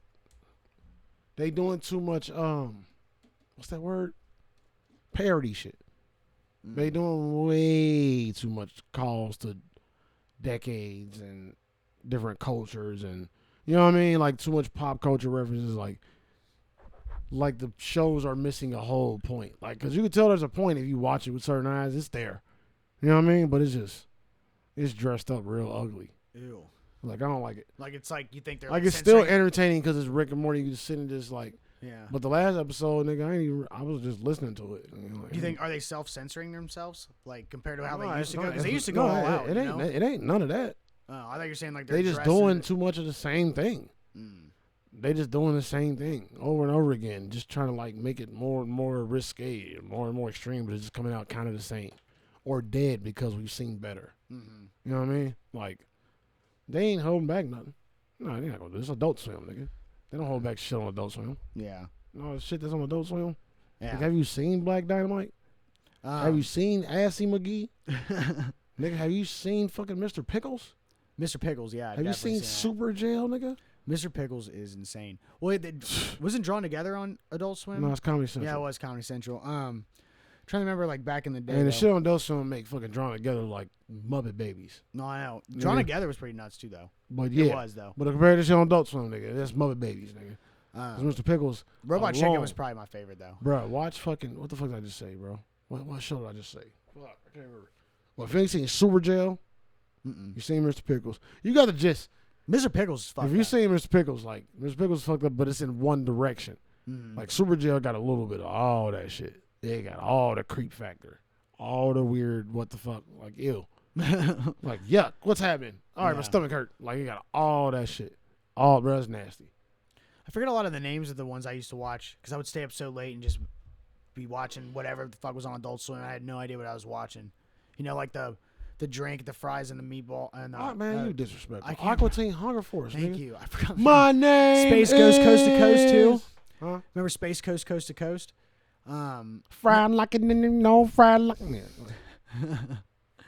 they doing too much. What's that word? Parody shit. They doing way too much calls to decades and different cultures, and you know what I mean. Like too much pop culture references. Like the shows are missing a whole point. Like, cause you can tell there's a point if you watch it with certain eyes. It's there. You know what I mean? But it's dressed up real ugly. Ew. Like, I don't like it. Like it's like you think they're Like, it's still entertaining because it's Rick and Morty. You just sitting just like. Yeah. But the last episode, nigga, I was just listening to it. You know, like, Do you think are they self-censoring themselves, like compared to how No, they used to go? no, Because they it's- used to no, go all out. It ain't. It ain't none of that. Oh, I thought you were saying like they're They just dressing doing it. too much of the same thing. They just doing the same thing over and over again, just trying to like make it more and more risque, more and more extreme, but it's just coming out kind of the same, or dead because we've seen better. You know what I mean? Like, they ain't holding back nothing. No, they not gonna do this. Adult Swim, nigga. They don't hold back shit on Adult Swim. Yeah. No shit that's on Adult Swim. Yeah. Like, have you seen Black Dynamite? Have you seen Assy McGee? Nigga, have you seen fucking Mr. Pickles? Mr. Pickles, yeah. I've Have you definitely seen Super Jail, nigga? Mr. Pickles is insane. Well, it wasn't Drawn Together on Adult Swim? No, it's Comedy Central. Yeah, it was Comedy Central. Trying to remember like back in the day. And the though. shit on Adult Swim make fucking Drawn Together like Muppet Babies. No, I know. Drawn Yeah. Together was pretty nuts too, though. But yeah, It was though. but compared to shit on Adult Swim, nigga, that's Muppet Babies, nigga. 'Cause Mr. Pickles, Robot alone. Chicken was probably my favorite though. Bro, watch fucking what the fuck did I just say, bro? What show did I just say? Fuck, I can't remember. Well, if you ain't seen Super Jail, you seen Mr. Pickles. You got the gist. Mr. Pickles is fucked If you up. seen Mr. Pickles, like Mr. Pickles is fucked up, but it's in one direction. Like Super Jail got a little bit of all that shit. They got all the creep factor, all the weird what the fuck, like ew, like yuck. What's happening? All right, my stomach hurt. Like you got all that shit. All bro, it's nasty. I forget a lot of the names of the ones I used to watch because I would stay up so late and just be watching whatever the fuck was on Adult Swim. I had no idea what I was watching. You know, like the drink, the fries, and the meatball. And Oh man, you disrespectful. I can't- Aqua Teen Hunger Force. Thank nigga. you. I forgot. My name Space Ghost Coast to Coast too. is- Huh? Remember Space Coast Coast to Coast? Fried like it, no fried like it.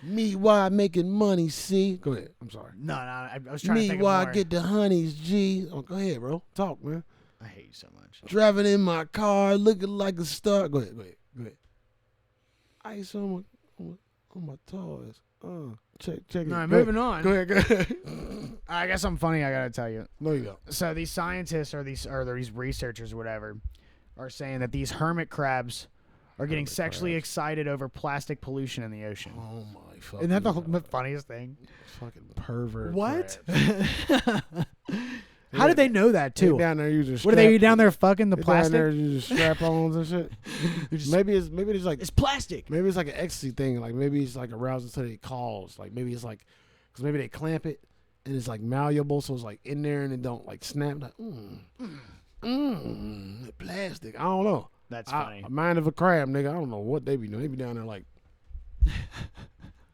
Me why making money? See, go ahead. I'm sorry. No, I was trying to Me think why of more. get the honeys? G. Oh, go ahead, bro. Talk, man. I hate you so much. Driving in my car, looking like a star. Go ahead. Ice on my toes. Check it. All right, Go moving ahead. on. Go ahead. I got something funny I gotta tell you. No, you don't. So these scientists or these researchers or whatever are saying that these hermit crabs are getting sexually excited over plastic pollution in the ocean. Oh my fucking. Isn't that the God. funniest thing? Fucking pervert? What? crabs. How did they know that They too? down there using. What are they down there fucking the They down there plastic? using strap-ons and shit. maybe it's like It's plastic. maybe it's like an ecstasy thing. Like maybe it's like arousing to their calls. Like maybe it's like because maybe they clamp it and it's like malleable, so it's like in there and it don't like snap. Like plastic. I don't know. That's funny. Mind of a crab, nigga. I don't know what they be doing. They be down there like,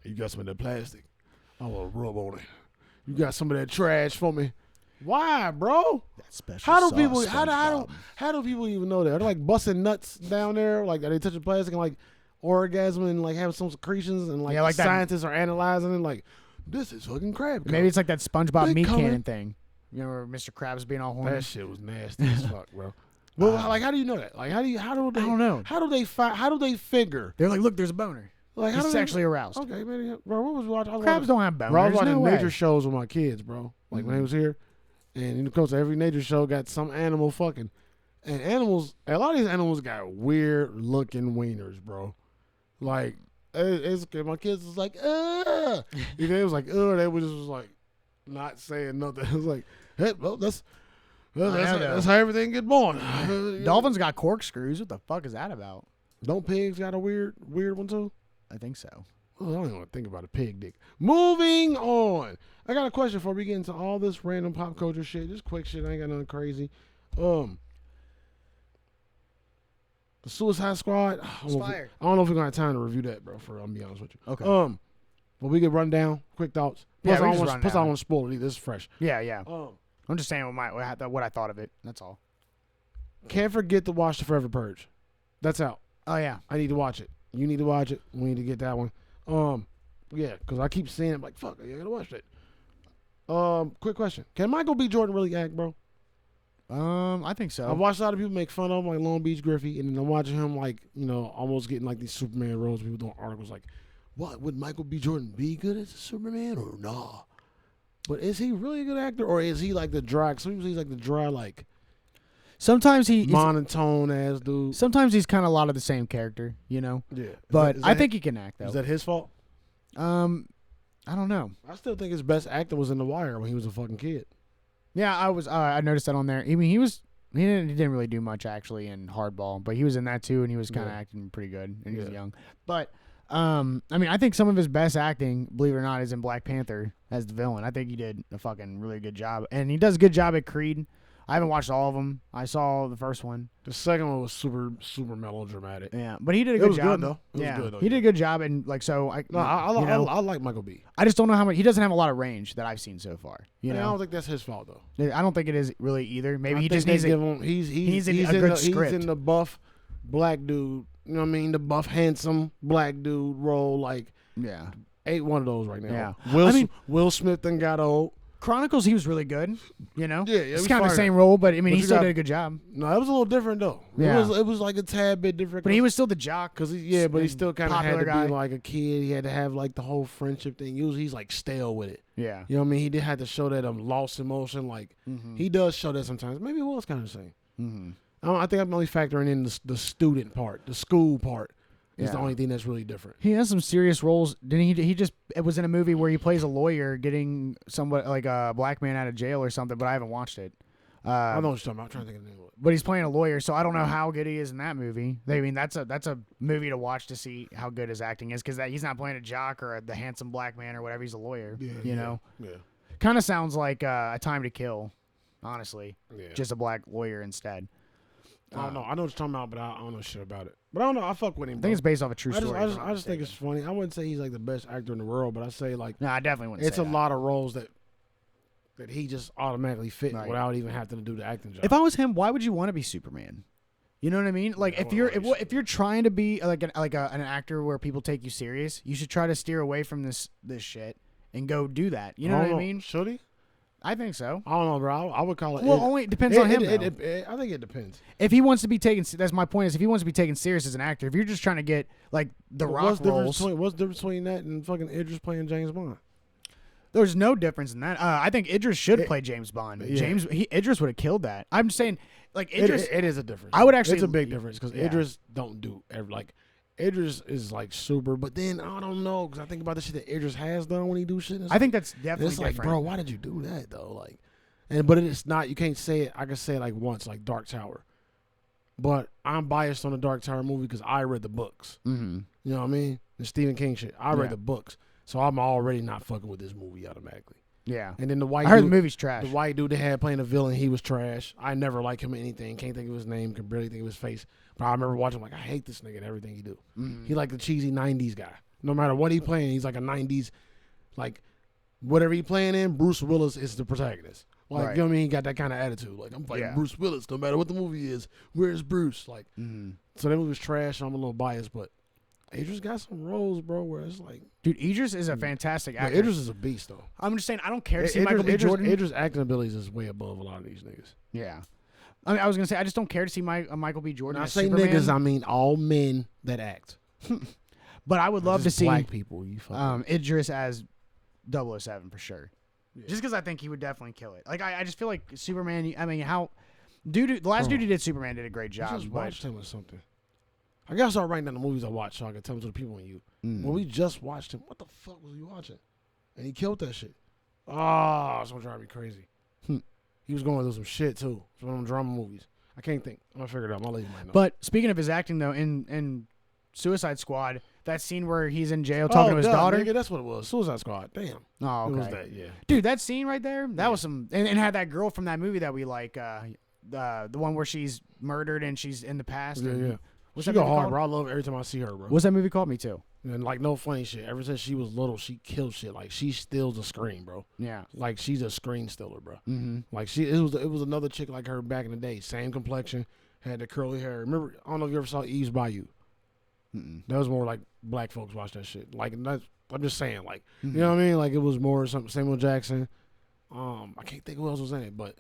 you got some of that plastic. I want to rub on it. You got some of that trash for me. Why, bro? That's special. How do people? How do people even know that? Are they like busting nuts down there? Like are they touching plastic and like orgasming and like having some secretions and like, Yeah, like that- scientists are analyzing it like this is fucking crab. Maybe it's like that SpongeBob They meat coming. cannon thing. You know, where Mr. Krabs being all horny. that shit was nasty as fuck, bro. Well, like how do you know that? Like how do they? I don't know. How do they How do they figure? They're like, look, there's a boner. Like how He's do sexually aroused. Okay, man, bro. What was watching? Crabs don't have boners. Bro, I was watching no way. nature shows with my kids, bro. Like when they was here, and of course every nature show got some animal fucking, and animals. A lot of these animals got weird looking wieners, bro. Like it's my kids was like, They was like, they was just like, not saying nothing. It was like, hey, well, that's how everything get born. Dolphins got corkscrews. What the fuck is that about? Don't pigs got a weird one too? I think so. Oh, I don't even want to think about a pig dick. Moving on. I got a question before we get into all this random pop culture shit. Just quick shit. I ain't got nothing crazy. The Suicide Squad. I don't know if we're gonna have time to review that, bro. I'm gonna be honest with you. Okay. But we can run down quick thoughts. Yeah, Plus, we can just run I down. don't want to spoil it either. This is fresh. Yeah. I'm just saying what I thought of it. That's all. Can't forget to watch the Forever Purge. That's out. Oh yeah. I need to watch it. You need to watch it. We need to get that one. Yeah, because I keep seeing it. I'm like, fuck, I gotta watch that. Quick question: can Michael B. Jordan really act, bro? I think so. I've watched a lot of people make fun of him, like Long Beach Griffey, and then I'm watching him, like, you know, almost getting like these Superman roles. People doing articles like, what, would Michael B. Jordan be good as a Superman or nah? But is he really a good actor, or is he like the dry? Sometimes he's like the dry, like Sometimes he's monotone ass dude. Sometimes he's kind of a lot of the same character, you know. Yeah, But Is I that- think he can act though. is that his fault? I don't know. I still think his best acting was in The Wire when he was a fucking kid. Yeah, I noticed that on there. I mean, he didn't really do much actually in Hardball, but he was in that too, and he was kind of Yeah. acting pretty good, and he was Yeah. young. But I mean, I think some of his best acting, believe it or not, is in Black Panther as the villain. I think he did a fucking really good job, and he does a good job at Creed. I haven't watched all of them. I saw the first one. The second one was super melodramatic. Yeah, but he did a It good was job. good, though. It was yeah, good, though, he did a good job, and like so, I No, you know, I like Michael B. I just don't know how much he doesn't have a lot of range that I've seen so far. You I know, don't think that's his fault though. I don't think it is really either. Maybe I he think just they needs give to. him. He's needs a in good the, script. He's in the buff black dude You know what I mean? The buff, handsome black dude role. Like, Yeah. ain't one of those right now. Yeah. Will Smith done got old. Chronicles, he was really good. You know. Yeah, It's kind of the same role, but I mean, he still did a good job. No, it was a little different though. Yeah. It was like a tad bit different. But he was still the jock. But he still kind of had to guy. be like a kid. He had to have like the whole friendship thing. Usually he's like stale with it. Yeah. You know what I mean? He did have to show that lost emotion. Like he does show that sometimes. Maybe it was kind of the same. I think I'm only factoring in the student part, the school part. Is the only thing that's really different. He has some serious roles. Didn't he? It was in a movie where he plays a lawyer getting somebody like a black man out of jail or something. But I haven't watched it. I know what you're talking about. I'm trying to think of the name of it. But he's playing a lawyer, so I don't know how good he is in that movie. I mean, that's a movie to watch to see how good his acting is, because he's not playing a jock or the handsome black man or whatever. He's a lawyer. You know. Yeah. Kind of sounds like A Time to Kill, honestly. Yeah. Just a black lawyer instead. I don't know. I know what you're talking about, but I don't know shit about it. But I don't know. I fuck with him. I think it's based off a true story. I just think it's funny. I wouldn't say he's like the best actor in the world, but I say like no, I definitely wouldn't. It's say a that. lot of roles that he just automatically fit without even having to do the acting job. If I was him, why would you want to be Superman? You know what I mean? Like if you're trying to be like an actor where people take you serious, you should try to steer away from this shit and go do that. You know what I mean? Should he? I think so. I don't know, bro. I would call it. Well, only it depends on him. I think it depends. If he wants to be taken, that's my point. Is if he wants to be taken serious as an actor, if you're just trying to get like the Rock roles, what's the difference between that and fucking Idris playing James Bond? There's no difference in that. I think Idris should play James Bond. Yeah. Idris would have killed that. I'm just saying, like Idris. It is a difference. I would actually. It's a big difference because Idris don't do like. Idris is like super, but then I don't know because I think about the shit that Idris has done when he do shit. I think that's definitely it's different. Like, bro, why did you do that though? Like, but it's not. You can't say it. I can say it like once, like Dark Tower. But I'm biased on the Dark Tower movie because I read the books. Mm-hmm. You know what I mean? The Stephen King shit. I read the books, so I'm already not fucking with this movie automatically. Yeah. And then the white. I heard the movie's trash. The white dude they had playing the villain, he was trash. I never liked him in anything. Can't think of his name. Can barely think of his face. But I remember watching like I hate this nigga and everything he do. Mm-hmm. He like the cheesy '90s guy. No matter what he playing, he's like a '90s, like whatever he playing in. Bruce Willis is the protagonist. Like you know what I mean? He got that kind of attitude. Like I'm fighting Bruce Willis, no matter what the movie is. Where's Bruce? Like, so that movie was trash. I'm a little biased, but Idris got some roles, bro, where it's like, dude, Idris is a fantastic actor. Idris is a beast, though. I'm just saying, I don't care to see Michael B. Jordan. Idris' acting abilities is way above a lot of these niggas. Yeah. I mean, I was gonna say, I just don't care to see Michael B. Jordan. When I as say Superman. niggas, I mean all men that act. But I would love to see black people. You Idris as 007 for sure. Yeah. Just because I think he would definitely kill it. Like I just feel like Superman. I mean, the last dude who did Superman did a great job. I just watched him or something. I gotta start writing down the movies I watched so I can tell them to the people on you. When we just watched him, what the fuck was you watching? And he killed that shit. Oh, it's gonna drive me crazy. He was going through some shit too. It's one of them drama movies. I can't think. I'm gonna figure it out. My lady might know. But speaking of his acting though, in Suicide Squad, that scene where he's in jail talking to his daughter. Nigga, that's what it was. Suicide Squad. Damn. Oh, okay. It was that, yeah. Dude, that scene right there, that was some, and had that girl from that movie that we like, the one where she's murdered and she's in the past. Yeah. What's she that go movie hard, called? bro. I love every time I see her, bro. What's that movie called? Me too. And like no funny shit. Ever since she was little, she killed shit. Like she steals a screen, bro. Yeah. Like she's a screen stealer, bro. Mm-hmm. Like it was another chick like her back in the day. Same complexion, had the curly hair. Remember? I don't know if you ever saw Eve's Bayou. That was more like black folks watch that shit. Like I'm just saying, like you know what I mean? Like it was more something. Samuel Jackson. I can't think who else was in it, but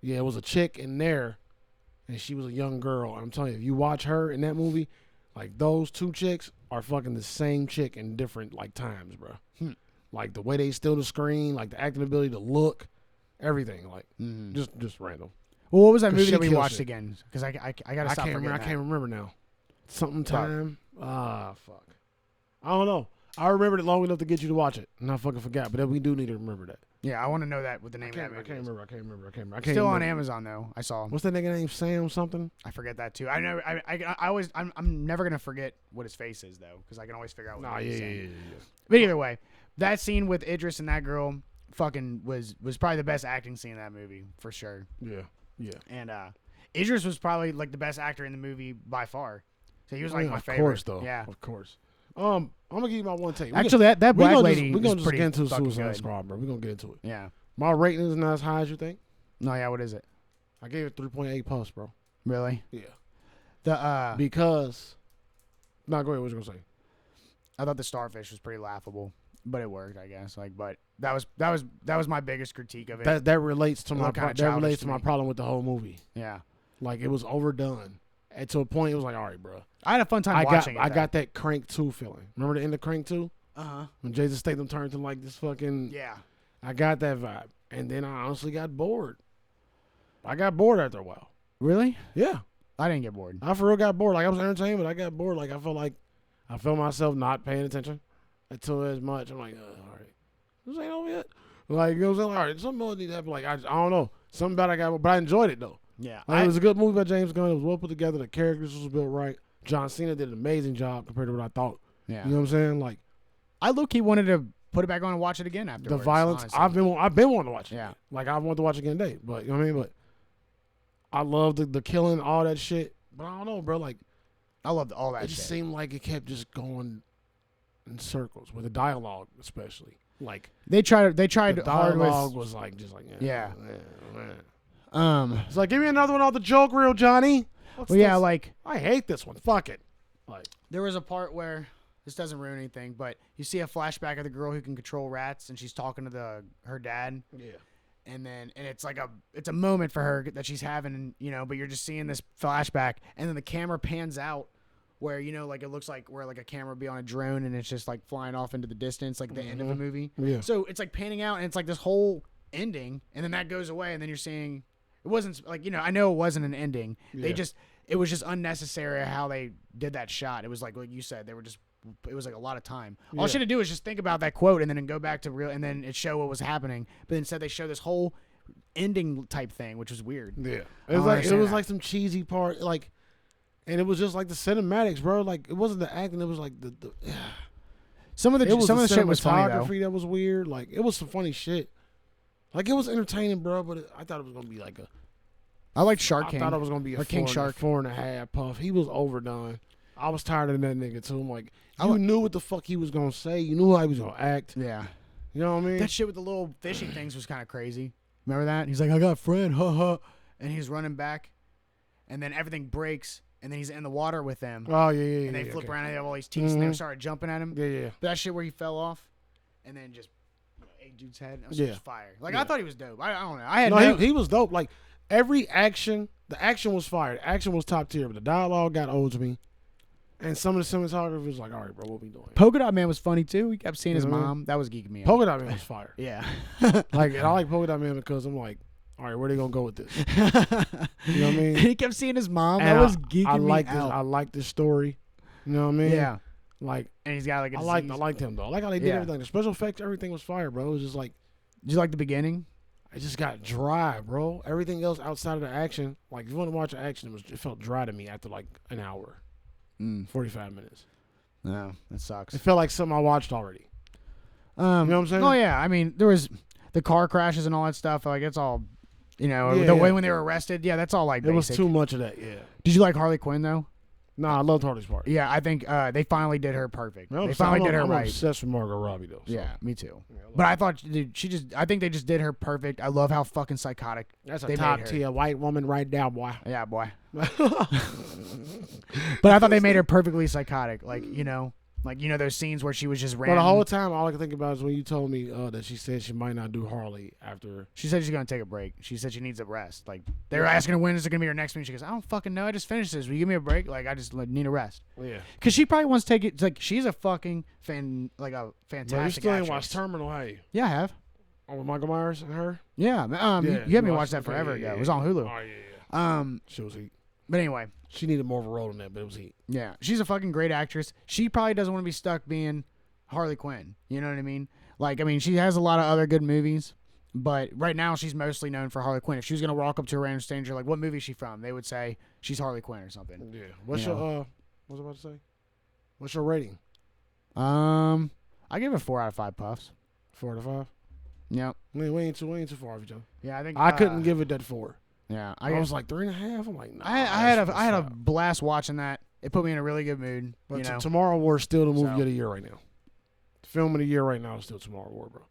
yeah, it was a chick in there, and she was a young girl. I'm telling you, if you watch her in that movie, like those two chicks are fucking the same chick in different like times, bro. Like the way they steal the screen, like the acting ability, the look, everything, like just random. Well, what was that movie that we watched again? Because I gotta stop forgetting I can't remember now. Something time. Fuck. I don't know. I remembered it long enough to get you to watch it, and I fucking forgot. But then we do need to remember that. Yeah, I want to know that with the name of that movie. I can't remember. Still on Amazon though. I saw. What's that nigga name? Sam something. I forget that too. I know. I always. I'm never gonna forget what his face is though, because I can always figure out what he's saying. Yeah. But either way, that scene with Idris and that girl fucking was probably the best acting scene in that movie for sure. Yeah. And Idris was probably like the best actor in the movie by far. So he was like my favorite. Of course, though. Yeah. Of course. I'm gonna give you my one take. Actually, that black lady. We're gonna is just get into fucking Suicide good. Squad, bro. We're gonna get into it. Yeah. My rating is not as high as you think. No, yeah. What is it? I gave it 3.8 plus, bro. Really? Yeah. The because Nah, go ahead. What you gonna say? I thought the starfish was pretty laughable, but it worked, I guess. Like, but that was my biggest critique of it. That relates to It my looked kinda that relates childish to to my me. problem with the whole movie. Yeah, Like it was overdone. And to a point, it was like, all right, bro. I had a fun time watching it. I got that Crank 2 feeling. Remember the end of Crank 2? Uh-huh. When Jason Statham turned to like this fucking. Yeah. I got that vibe, and then I honestly got bored. I got bored after a while. Really? Yeah, I didn't get bored. I for real got bored. Like I was entertained, but I got bored. Like I felt myself not paying attention until as much. I'm like, all right, this ain't over yet. Like, you know what I'm saying? Like, all right, something else need to happen. Like, I don't know. Something about I got, but I enjoyed it, though. Yeah. Like, it was a good movie by James Gunn. It was well put together. The characters was built right. John Cena did an amazing job compared to what I thought. Yeah. You know what I'm saying? Like, I low-key wanted to put it back on and watch it again afterwards. the violence, honestly. I've been wanting to watch it. Yeah. Like, I want to watch it again today. But, you know what I mean? But I love the killing, all that shit. But I don't know, bro. Like, I loved all that it just shit. seemed like it kept just going in circles with the dialogue, especially. Like, They tried the hard dialogue with. was like, just like, Yeah. yeah. It's like, give me another one off the joke reel, Johnny. What's Well, yeah, this? like I hate this one. Fuck it. Like, there was a part where this doesn't ruin anything, but you see a flashback of the girl who can control rats, and she's talking to her dad, yeah. and it's like it's a moment for her that she's having, but you're just seeing this flashback, and then the camera pans out where like it looks like where like a camera would be on a drone, and it's just like flying off into the distance, like the end of a movie. Yeah. So it's like panning out, and it's like this whole ending, and then that goes away, and then you're seeing. It wasn't like, I know it wasn't an ending. Yeah. It was just unnecessary how they did that shot. It was like you said, it was like a lot of time. All she had to do was just think about that quote and then go back to real, and then it show what was happening. But instead they show this whole ending type thing, which was weird. Yeah. I don't understand that. like some cheesy part, like, and it was just like the cinematics, bro. Like, it wasn't the acting. It was like the some of the shit was funny though. cinematography that was weird. Like, it was some funny shit. Like, it was entertaining, bro, but I thought it was gonna be like I liked Shark King. I thought it was gonna be a King Shark. 4.5 puff. He was overdone. I was tired of that nigga too. I'm like, you knew what the fuck he was gonna say. You knew how he was gonna act. Yeah. You know what I mean? That shit with the little fishing things was kind of crazy. Remember that? He's like, I got a friend, ha. And he's running back, and then everything breaks, and then he's in the water with them. Oh yeah. And they flip around and they have all these teeth, and they started jumping at him. Yeah. But that shit where he fell off, and then just ate dude's head. That was Yeah. just fire. Like, Yeah. I thought he was dope. I don't know. I had He was dope. Like, every action, the action was fire. The action was top tier, but the dialogue got old to me. And some of the cinematography was like, all right, bro, what we doing? Polka Dot Man was funny too. We kept seeing his Mhm. mom. That was geeking me out. Polka Dot Man was fire. Yeah. Like, and I like Polka Dot Man because I'm like, all right, where they gonna go with this? You know what I mean? He kept seeing his mom. And That was geeking I me like out. I like this story. You know what I mean? Yeah. Like, And he's got like a I disease. liked him though. I like how they did Yeah. everything. The special effects, everything was fire, bro. It was just like, Did you like the beginning? it just got dry, bro. Everything else outside of the action, like if you want to watch the action, it felt dry to me after like an hour, 45 minutes. No, that sucks. It felt like something I watched already. You know what I'm saying? Oh yeah, I mean there was the car crashes and all that stuff. Like it's all, Yeah, the way yeah. when they were arrested. Yeah, that's all like It was basic. too much of that, yeah. Did you like Harley Quinn though? Nah, I loved Harley's part. Yeah, I think they finally did her perfect. Man, They finally did her I'm right. obsessed with Margot Robbie though. So. Yeah, me too. Yeah, I love But I thought, dude, I think they just did her perfect. I love how fucking psychotic. that's a they made top her. tier white woman right now, boy. Yeah, boy. But I thought they made her perfectly psychotic. Like, those scenes where she was just But random. the whole time, all I could think about is when you told me that she said she might not do Harley after. She said she's going to take a break. She said she needs a rest. Like, they were asking her when is it going to be her next meeting. She goes, I don't fucking know. I just finished this. Will you give me a break? Like, I just need a rest. Yeah. Because she probably wants to take it. Like, she's a fucking a But you fantastic still ain't actress. watched Terminal, have you? Yeah, I have. Oh, with Michael Myers and her? Yeah. You had me watch that forever ago. It was on Hulu. Oh, yeah. She was heat. But anyway. She needed more of a role in that, but it was heat. Yeah, she's a fucking great actress. She probably doesn't want to be stuck being Harley Quinn. You know what I mean? Like, I mean, she has a lot of other good movies, but right now she's mostly known for Harley Quinn. If she was gonna walk up to a random stranger, like, what movie is she from? They would say she's Harley Quinn or something. Yeah. What's You your what was I about to say? What's your rating? I give it 4 out of 5 puffs. 4 out of 5. Yep. We ain't too far off each other. Yeah, I think I couldn't give it that 4. Yeah, I was like 3.5. I'm like, nah. I had a blast watching that. It put me in a really good mood. But Tomorrow War is still the movie So- of the year right now. The film of the year right now is still Tomorrow War, bro.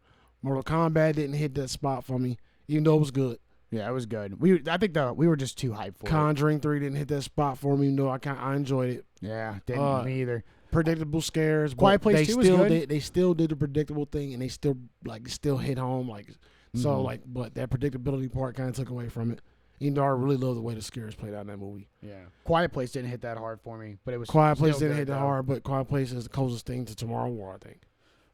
Mortal Kombat didn't hit that spot for me, even though it was good. Yeah, it was good. I think we were just too hyped for it. Conjuring 3 didn't hit that spot for me, even though I enjoyed it. Yeah, didn't me either. Predictable scares. Quiet but Place 2 was good. They still did the predictable thing, and they still hit home. But that predictability part kind of took away from it. Even though I really love the way the scares played out in that movie. Yeah, Quiet Place didn't hit that hard for me, but it was Quiet Place still didn't good, hit that though. hard, but Quiet Place is the closest thing to Tomorrow War, I think.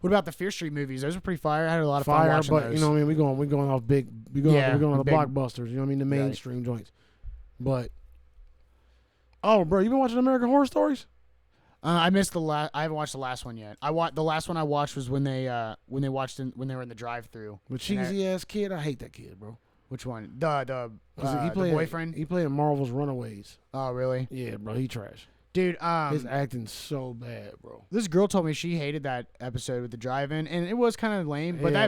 What about the Fear Street movies? Those were pretty fire. I had a lot of fun Fire, watching but those. you know what I mean. We're going off big. We're going off the big- blockbusters. You know what I mean, the mainstream joints. But bro, you been watching American Horror Stories? I missed the last. I haven't watched the last one yet. The last one I watched was when they were in the drive-through. The cheesy ass kid, I hate that kid, bro. Which one? The He played boyfriend. He played in Marvel's Runaways. Oh really? Yeah, bro, he trash. Dude, His acting's so bad, bro. this girl told me she hated that episode with the drive-in, and it was kind of lame. But Yeah,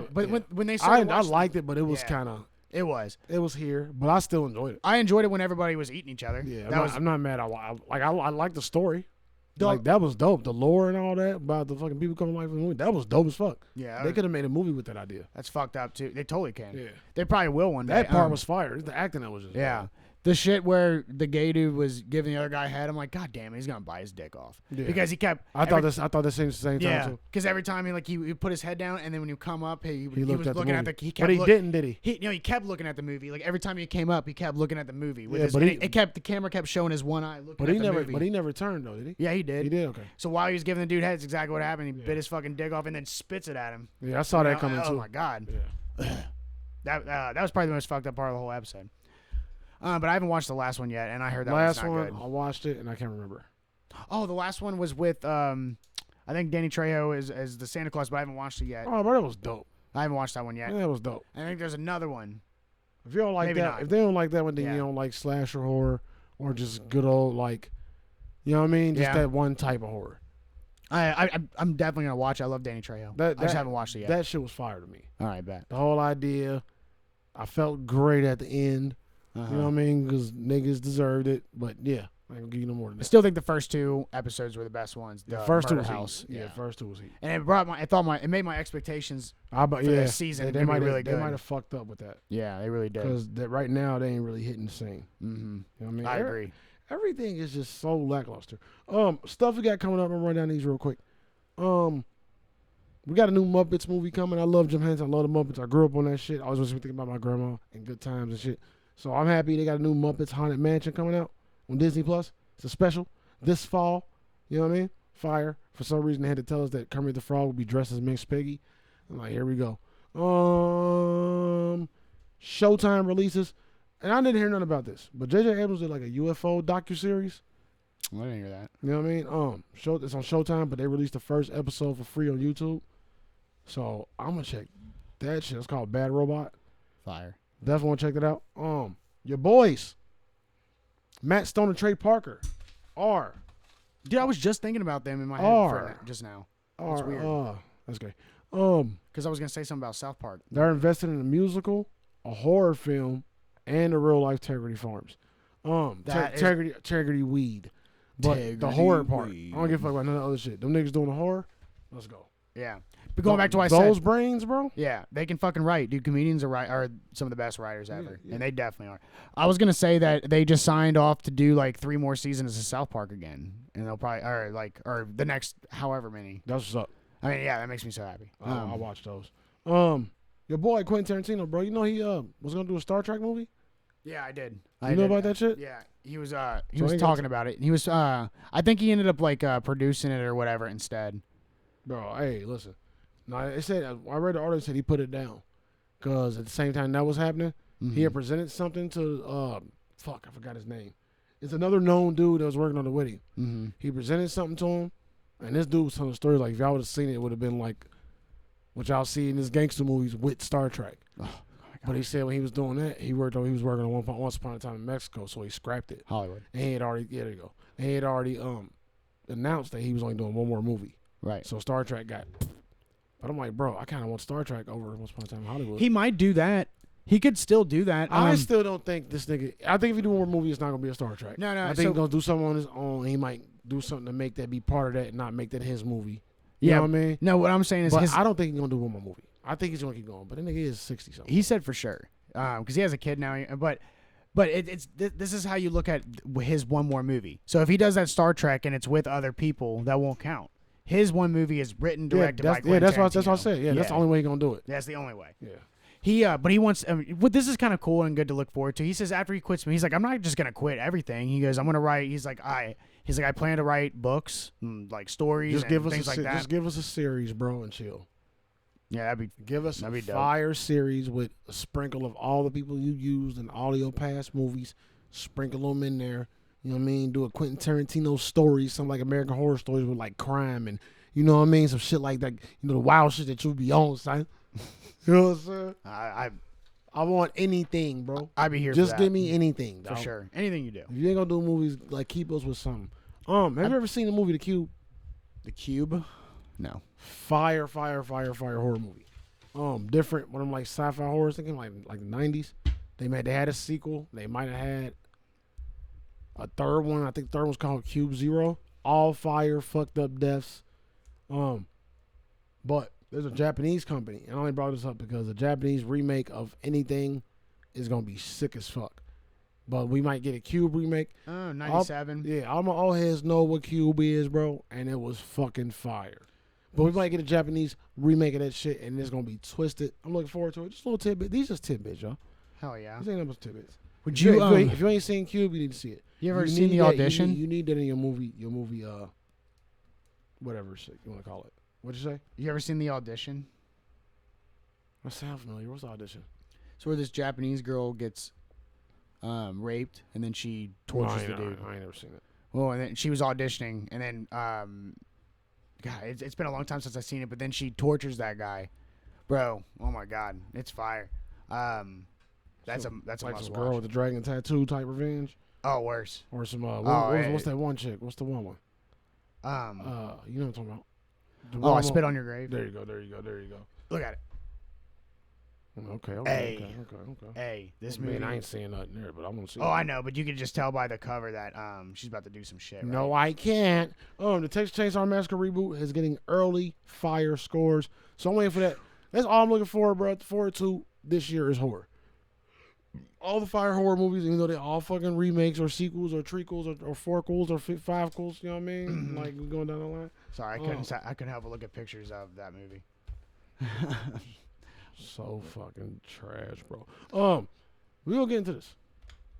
when they started, I liked it, but it was Yeah. kind of it was. here, but I still enjoyed it. I enjoyed it when everybody was eating each other. Yeah, I'm not mad. I like the story. Dog- Like that was dope. The lore and all that about the fucking people coming to life in the movie. That was dope as fuck. Yeah, They could have made a movie with that idea. that's fucked up too. They totally can. Yeah. They probably will one day. That part was fire. It's the acting that was just Yeah. bad. The shit where the gay dude was giving the other guy head, I'm like, God damn it, he's gonna bite his dick off. Yeah. Because he kept. I thought the same time Yeah, too. because every time he put his head down, and then when you come up, he was at the looking at movie. the. He kept But he didn't, did he? He kept looking at the movie. Like every time he came up, he kept looking at the movie. With Yeah, his, but and the camera kept showing his one eye looking But at he the never. movie. But he never turned though, did he? Yeah, he did. He did. Okay. So while he was giving the dude head, that's exactly what happened. He bit his fucking dick off and then spits it at him. Yeah, I saw that coming Oh too. my god, Yeah. that was probably the most fucked up part of the whole episode. But I haven't watched the last one yet, and I heard that Last was not one, good. I watched it and I can't remember. Oh, the last one was with I think Danny Trejo as the Santa Claus, but I haven't watched it yet. Oh, but that was dope. I haven't watched that one yet. Yeah, that was dope. I think there's another one. If you don't like Maybe that, not. if they don't like that one, then Yeah. you don't like slasher horror or just good old you know what I mean? Just Yeah. that one type of horror. I'm definitely gonna watch it. I love Danny Trejo. I just haven't watched it yet. That shit was fire to me. All right, bet. The whole idea, I felt great at the end. You know what I mean? Because niggas deserved it. But yeah, I ain't gonna give you no more than I that. still think the first two episodes were the best ones. The The first two Murder was House. heat. Yeah, first two was heat. And it made my expectations. But For yeah, this season, they gonna be might really they good. might have fucked up with that Yeah, they really did. because right now they ain't really hitting the same. Mm-hmm. You know what I mean? I agree. Everything is just so lackluster. Stuff we got coming up. I'm gonna run down these real quick. We got a new Muppets movie coming. I love Jim Henson. I love the Muppets. I grew up on that shit. I was just thinking about my grandma and good times and shit. So I'm happy they got a new Muppets Haunted Mansion coming out on Disney Plus. It's a special this fall. You know what I mean? Fire. For some reason they had to tell us that Kermit the Frog would be dressed as Miss Piggy. I'm like, here we go. Showtime releases. And I didn't hear nothing about this, but J.J. Abrams did like a UFO docuseries. I didn't hear that. You know what I mean? It's on Showtime, but they released the first episode for free on YouTube. So I'm gonna check that shit. It's called Bad Robot. Fire. Definitely wanna check that out. Your boys, Matt Stone and Trey Parker, are Dude, I was just thinking about them in my head just now. That's weird. That's great. Because I was gonna say something about South Park. They're invested in a musical, a horror film, and a real life Integrity Farms. Integrity Weed. But the horror part, I don't give a fuck about none of the other shit. Them niggas doing the horror. Let's go. Yeah. But going back to what I those said. brains, bro. Yeah, they can fucking write. Dude, comedians are some of the best writers ever. Yeah. And they definitely are. I was gonna say that they just signed off to do like 3 more seasons of South Park again. And they'll probably or the next however many. That's what's up. I mean, yeah, that makes me so happy. I'll watch those. Your boy Quentin Tarantino, bro. You know he was gonna do a Star Trek movie. Yeah, I did. You know about that shit? Yeah, he was So talking about it. He was I think he ended up like producing it or whatever instead. Bro, hey, listen. No, it said I read the article that said he put it down because at the same time that was happening, he had presented something to I forgot his name. It's another known dude that was working on the Witty. Mm-hmm. He presented something to him, and this dude was telling a story like if y'all would have seen it, it would have been like what y'all see in these gangster movies with Star Trek. Oh, but he said when he was doing that, he was working on Once Upon a Time in Mexico, so he scrapped it. Hollywood. And he had already there you go. And he had already announced that he was only doing one more movie. Right. So Star Trek got. But I'm like, bro, I kind of want Star Trek over Once Upon a Time in Hollywood. He might do that. He could still do that. I still don't think this nigga. I think if he do one more movie, it's not gonna be a Star Trek. No, I think he's gonna do something on his own. He might do something to make that be part of that, and not make that his movie. You know what I mean? No, what I'm saying is But I don't think he's gonna do one more movie. I think he's gonna keep going. But the nigga is 60 something. he said for sure. because he has a kid now. But this is how you look at his one more movie. So if he does that Star Trek and it's with other people, that won't count. His one movie is written, directed by Quentin that's what Tarantino. I said. Yeah, that's the only way he's gonna do it. That's the only way. Yeah. But he wants. What this is kind of cool and good to look forward to. He says after he quits me, he's like, I'm not just gonna quit everything. He goes, I'm gonna write. He's like, I plan to write books, like stories, Just give us things like that. Just give us a series, bro, and chill. Yeah, give us a fire series with a sprinkle of all the people you used in all of your past movies. Sprinkle them in there. You know what I mean? Do a Quentin Tarantino story, something like American Horror Stories with like crime and you know what I mean, some shit like that. You know the wild shit that you be on, son. You know what I'm saying? I want anything, bro. I'd be here. Just for that. give me anything, dog. For sure. Anything you do. If you ain't gonna do movies, like keep us with something. Have you ever seen the movie The Cube? The Cube? No. Fire horror movie. Different one of them like sci-fi horrors, thinking like the 90s. They had a sequel. They might have had a third one. I think the third one's called Cube Zero. All fire, fucked up deaths. But there's a Japanese company, and I only brought this up because the Japanese remake of anything is gonna be sick as fuck. But we might get a Cube remake. 97. All my old heads know what Cube is, bro, and it was fucking fire. But we might get a Japanese remake of that shit, and it's gonna be twisted. I'm looking forward to it. Just a little tidbit. These just tidbits, y'all. Hell yeah. These ain't no tidbits. Would If you? if you ain't seen Cube, you need to see it. You ever seen The Audition? You need that in your movie. Whatever shit you want to call it. What'd you say? You ever seen The Audition? That sounds familiar. What's The Audition? It's where this Japanese girl gets raped, and then she tortures the dude. I ain't never seen it. Well, and then she was auditioning, and then God, it's been a long time since I've seen it, but then she tortures that guy, bro. Oh my God, it's fire. That's a like must some watch. girl with the dragon tattoo type revenge, Oh, worse. or some what's that one chick? What's the one? You know what I'm talking about? I spit on your grave. There you go. Look at it. Okay. Hey, this movie. Man, I ain't seeing nothing there, but I'm gonna see. Oh, I know, but you can just tell by the cover that she's about to do some shit. Right? No, I can't. The Texas Chainsaw Massacre reboot is getting early fire scores, so I'm waiting for that. That's all I'm looking for, bro. Forward to this year is horror. All the fire horror movies, even though they're all fucking remakes or sequels or trequels or fourquels or fivecals, you know what I mean? Like we going down the line. Sorry, I couldn't help but look at pictures of that movie. So fucking trash, bro. We gonna get into this.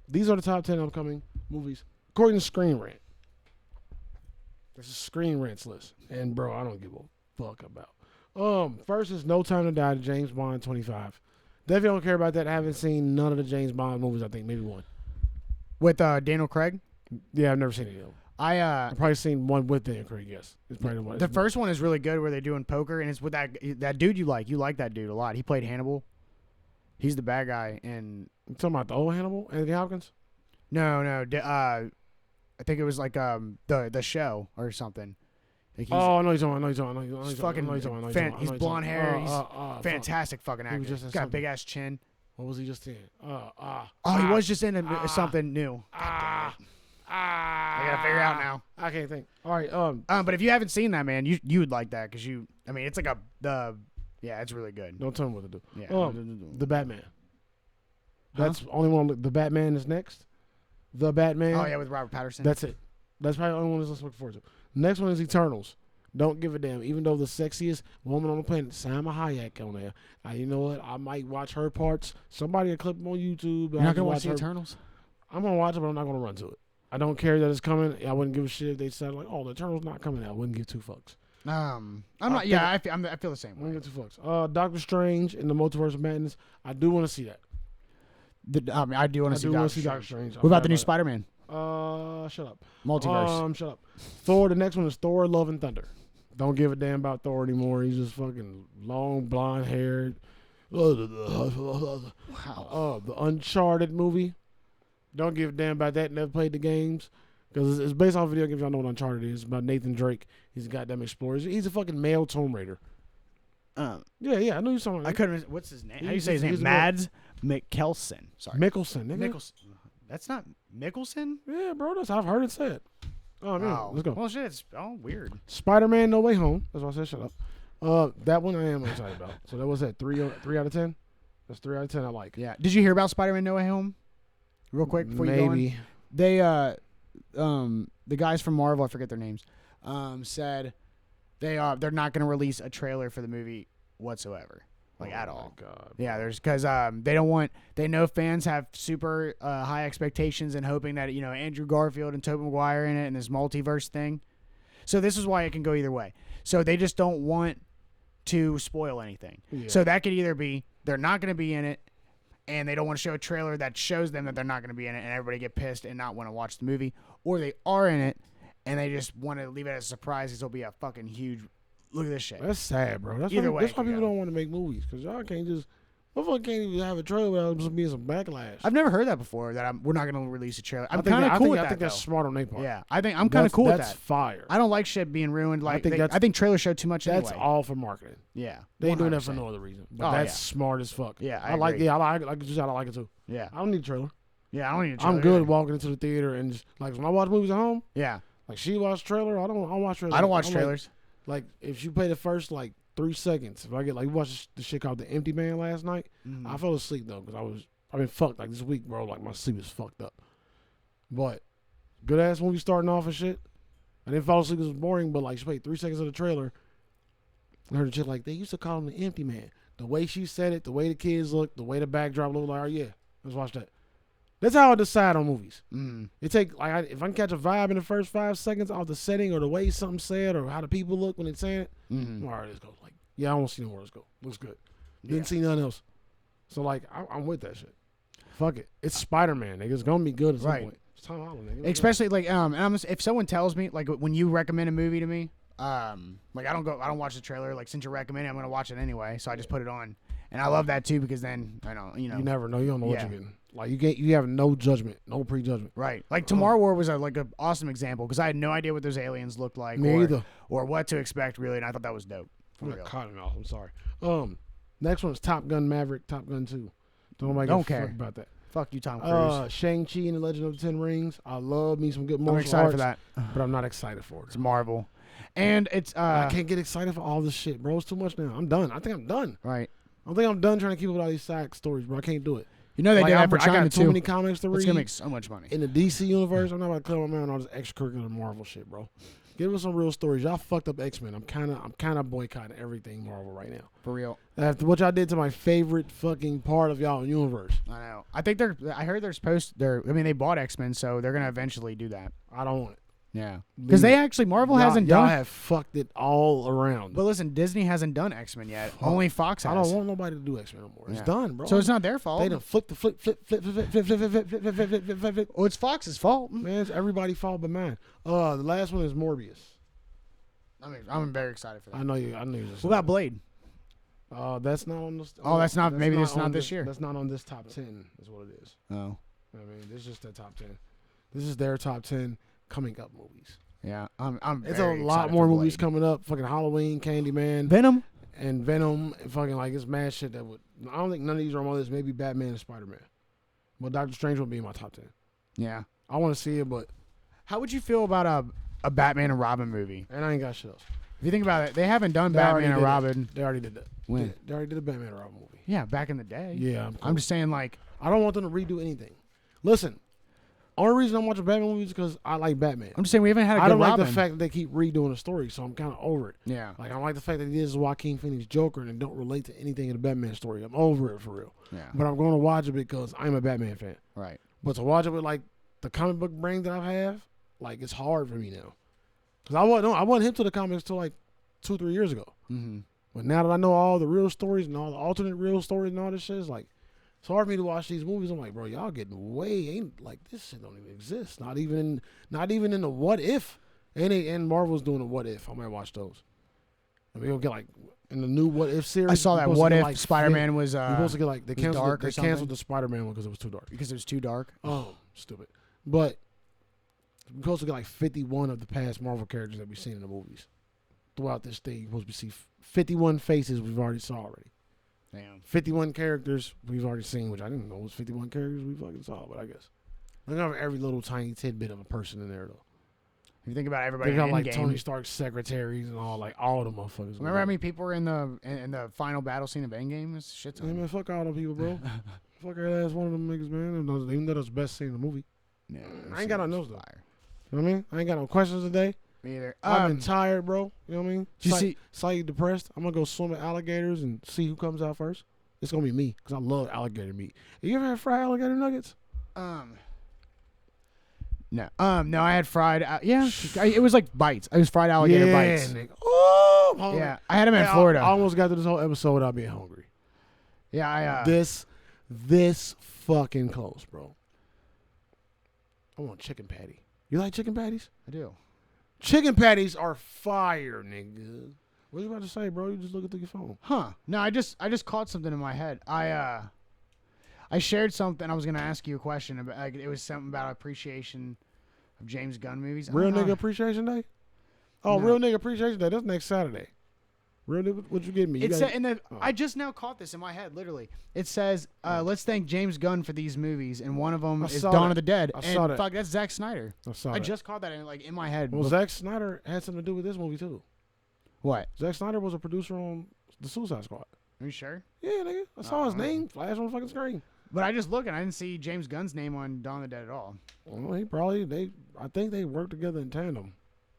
These are the top 10 upcoming movies according to Screen Rant. This is Screen Rant's list, and bro, I don't give a fuck about. First is No Time to Die, James Bond 25. Definitely don't care about that. I haven't seen none of the James Bond movies. I think maybe one. With Daniel Craig? Yeah, I've never seen any of them. I've probably seen one with Daniel Craig. Yes, it's probably the one. The first one is really good, where they're doing poker, and it's with that dude you like. You like that dude a lot. He played Hannibal. He's the bad guy, and you talking about the old Hannibal, Anthony Hopkins? No. I think it was like the show or something. Like no, he's on. He's blonde hair. He's fantastic fucking actor. He's got a big ass chin. What was he just in? He was just in something new. I gotta figure it out now. I can't think. All right. But if you haven't seen that, man, you would like that because it's like it's really good. Don't tell me what to do. Yeah. The Batman. That's the only one. The Batman is next. The Batman. Oh yeah, with Robert Pattinson. That's it. That's probably the only one that's looking forward to. Next one is Eternals. Don't give a damn. Even though the sexiest woman on the planet, Salma Hayek, on there. You know what? I might watch her parts. Somebody will clip them on YouTube. You're not gonna watch the Eternals? I'm gonna watch it, but I'm not gonna run to it. I don't care that it's coming. I wouldn't give a shit if they said like, "Oh, the Eternals not coming out." I wouldn't give two fucks. I'm not. Yeah, I feel the same I way. wouldn't give two fucks. Doctor Strange in the Multiverse of Madness. I do want to see that. I do want to see Doctor Strange. What about the new Spider-Man? Shut up. Multiverse. Shut up. Thor. The next one is Thor: Love and Thunder. Don't give a damn about Thor anymore. He's just fucking long, blonde haired. Wow. The Uncharted movie. Don't give a damn about that. Never played the games. Because it's based off video games. Y'all know what Uncharted is. It's about Nathan Drake. He's a goddamn explorer. He's a fucking male Tomb Raider. Yeah, I know you're talking about. I couldn't. What's his name? How do you say his name? Mads Mikkelsen. Sorry. Mikkelsen. Nigga. Mikkelsen. That's not Mikkelsen? Yeah, bro. I've heard it said. Oh, man. Wow. Let's go. Well, shit. It's weird. Spider-Man No Way Home. That's why I said shut up. That one I am excited about. So that was at 3 out of 10? That's 3 out of 10 I like. Yeah. Did you hear about Spider-Man No Way Home? Real quick before you go on? Maybe. They the guys from Marvel, I forget their names, said they're not going to release a trailer for the movie whatsoever, like at all. God. Yeah, there's because they know fans have super high expectations and hoping that Andrew Garfield and Tobey Maguire in it and this multiverse thing. So this is why it can go either way. So they just don't want to spoil anything. Yeah. So that could either be they're not going to be in it, and they don't want to show a trailer that shows them that they're not going to be in it, and everybody get pissed and not want to watch the movie, or they are in it and they just want to leave it as a surprise because it'll be a fucking huge. Look at this shit. That's sad, bro. That's Either why, way, that's why people don't want to make movies, because y'all can't just. Motherfucker can't even have a trailer without there being some backlash. I've never heard that before. That we're not going to release a trailer. I'm I think kind of that- cool I think, with I that. think that's though. smart on their part. Yeah, I think I'm kind of cool with that. That's fire. I don't like shit being ruined. Like think I think trailers show too much. That's anyway. all for marketing. Yeah, They ain't doing that for 100%. no other reason. But Oh, that's yeah. smart as fuck. Yeah, I like. agree. Yeah, I like you said. I like it too. Yeah, I don't need a trailer. yeah. I don't need a trailer. I'm good either. walking into the theater and just like when I watch movies at home. Yeah, Like she watch trailer. I don't watch trailers. I don't watch I'm trailers. Like if you play the first like 3 seconds, if I get like we watched the shit called The Empty Man last night. Mhm. I fell asleep though because I've been fucked like this week, bro. Like my sleep is fucked up. But good ass movie starting off and shit. I didn't fall asleep because it was boring, but like she played 3 seconds of the trailer. I heard the shit like they used to call him the Empty Man. The way she said it, the way the kids looked, the way the backdrop looked, like, oh yeah, let's watch that. That's how I decide on movies. Mm. It take like if I can catch a vibe in the first 5 seconds off the setting or the way something said or how the people look when they're saying it. Mhm. All right, let's go. Like, yeah, I want to see no more. Let's go. Looks good. Yeah. Didn't see nothing else. So like, I'm with that shit. Fuck it. It's Spider-Man, nigga. It's gonna be good at some Right. point. It's Tom Holland, nigga. Let's Especially like and if someone tells me like when you recommend a movie to me, like I don't watch the trailer. Like since you're recommending, I'm gonna watch it anyway. So I just put it on, and I love that too because then I know go. You never know. You don't know what Yeah. you're getting. Like you have no judgment, no prejudgment. Right. Like Tomorrow War was like an awesome example because I had no idea what those aliens looked like Me either. or what to expect really, and I thought that was dope. For I'm real. cutting off. I'm sorry. Next one is Top Gun Maverick, Top Gun 2. Don't care. fuck about that. Fuck you, Tom Cruise. Shang-Chi and the Legend of the Ten Rings. I love me some good martial I'm excited arts, for that. but I'm not excited for It's it. Marvel, and it's I can't get excited for all this shit, bro. It's too much now. I'm done. I think I'm done. right. I think I'm done trying to keep up with all these side stories, bro. I can't do it. You know they did that for I China got too too. many comics to It's read. gonna make so much money. In the DC universe, I'm not about to clear my mind on all this extracurricular Marvel shit, bro. Give us some real stories. Y'all fucked up X-Men. I'm kind of boycotting everything Marvel right now. For real. After what y'all did to my favorite fucking part of y'all universe, I know. I think I heard they bought X-Men, so they're gonna eventually do that. I don't want it. Yeah. Because they actually Marvel hasn't Y'all done. have fucked it all around. But listen, Disney hasn't done X-Men yet. Only Fox has. I don't want nobody to do X-Men no more. It's Yeah. done, bro. So it's not their fault. They done flip. Oh, it's Fox's fault. Man, it's everybody's fault but mine. The last one is Morbius. I'm very excited for that. I know you. Just What about Blade? That's not on this. Oh, that's not. Maybe it's on not this year. That's not on this top 10. Is what it is. Oh. I mean, this is just their top 10. This is their top 10 coming up movies. Yeah. I'm. It's a very lot excited more for movies Blade. coming up. Fucking Halloween, Candyman, Venom. and Venom. And fucking like it's mad shit that would. I don't think none of these are on my list. Maybe Batman and Spider-Man. But Doctor Strange will be in my top 10. Yeah. I want to see it, but How would you feel about a Batman and Robin movie? and I ain't got shit else. If you think about it, they haven't done They already Batman and did it. Robin. They already did that. When? They already did a Batman and Robin movie. Yeah, back in the day. Yeah, I'm just saying, like, I don't want them to redo anything. Listen, only reason I'm watching Batman movies is because I like Batman. I'm just saying we haven't had a good I don't like Robin. the fact that they keep redoing the story, so I'm kind of over it. Yeah. Like I don't like the fact that this is Joaquin Phoenix Joker and it don't relate to anything in the Batman story. I'm over it for real. Yeah. But I'm going to watch it because I'm a Batman fan. Right. But to watch it with like the comic book brain that I have, like it's hard for me now. Cause I wasn't hip to the comics till like 2-3 years ago. Mm-hmm. But now that I know all the real stories and all the alternate real stories and all this shit, it's like it's hard for me to watch these movies. I'm like, bro, y'all getting ain't like this shit don't even exist. Not even in the what if. And Marvel's doing a what if. I might watch those. And we gonna get like in the new what if series. I saw that. we're supposed to What get, if like, Spider-Man was we're supposed to get like they was canceled dark or they canceled something? the Spider-Man one because it was too dark. because it was too dark? Oh, stupid. But we're supposed to get like 51 of the past Marvel characters that we've seen in the movies. Throughout this thing, you're supposed to see 51 faces we've already saw already. Damn. 51 characters we've already seen, which I didn't know was 51 characters we fucking saw, but I guess. They're gonna have every little tiny tidbit of a person in there though. You think about everybody They got in like Endgame. Tony Stark's secretaries and all, like all the motherfuckers. Remember how many people were in the final battle scene of Endgame? It's shit Hey, ton. man, fuck all them people, bro. Fuck every last one of them niggas, man. Even though that's the best scene in the movie. Yeah, I ain't got no notes though. fire. You know what I mean? I ain't got no questions today. Me either. I've been tired, bro. You know what I mean? Did you see? Slightly depressed. I'm gonna go swim with alligators and see who comes out first. It's gonna be me because I love alligator meat. You ever had fried alligator nuggets? No. No, I had fried. Yeah, it was like bites. It was fried alligator bites. Nigga. Oh, I'm hungry. Yeah, I had them in Hey, Florida. I almost got to this whole episode without being hungry. Yeah, I. This fucking close, bro. I want chicken patty. You like chicken patties? I do. Chicken patties are fire, nigga. What you about to say, bro? You just looking through your phone. Huh? No, I just caught something in my head. I shared something. I was gonna ask you a question about. Like, it was something about appreciation of James Gunn movies. I Real don't Nigga know. Appreciation Day? Oh, No. Real Nigga Appreciation Day. That's next Saturday. Real Nigga, what you getting me? You It got- said, and then I just now caught this in my head. Literally, it says, "Let's thank James Gunn for these movies," and one of them I is saw Dawn that. of the Dead. I and saw that. fuck, that's Zack Snyder. I saw I that. just caught that in my head. Well, Zack Snyder had something to do with this movie, too. What? Zack Snyder was a producer on The Suicide Squad. Are you sure? Yeah, nigga. I saw his name flash on the fucking screen. But I just looked and I didn't see James Gunn's name on Dawn of the Dead at all. Well, I think they work together in tandem.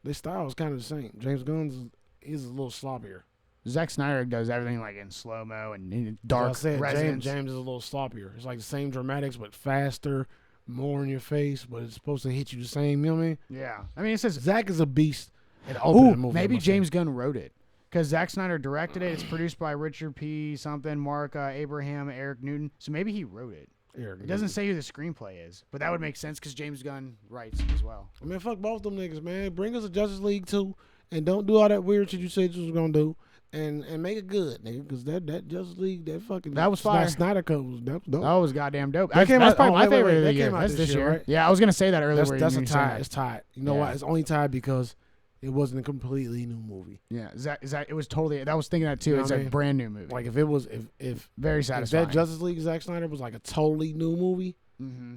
Their style is kind of the same. James Gunn's is a little sloppier. Zack Snyder does everything like in slow mo and in As dark I said, resonance. James is a little sloppier. It's like the same dramatics, but faster, more in your face, but it's supposed to hit you the same. You know what I mean? Yeah, I mean it says. Zach is a beast at opening the Ooh, movie. maybe I must say. James Gunn wrote it because Zack Snyder directed it. It's produced by Richard P. something, Mark Abraham, Eric Newton. So maybe he wrote it. Eric, It doesn't say who the screenplay is, but that would make sense because James Gunn writes as well. I mean, fuck both them niggas, man. Bring us a Justice League 2 and don't do all that weird shit you said you was gonna do. And make it good, nigga, because that Justice League, that was fire. Snyder Cut was dope. That was goddamn dope. That came That's out- probably oh, my wait, favorite of that the year. came out That's this this year, year. right? Yeah, I was gonna say that earlier. That's a when you said tie. that. It's tied. You know Yeah. why? It's only tied because it wasn't a completely new movie. Yeah, it was totally. I was thinking that too. You know It's what I a mean? brand new movie. Like if it was if Very satisfying. that Justice League Zack Snyder was like a totally new movie, Mm-hmm.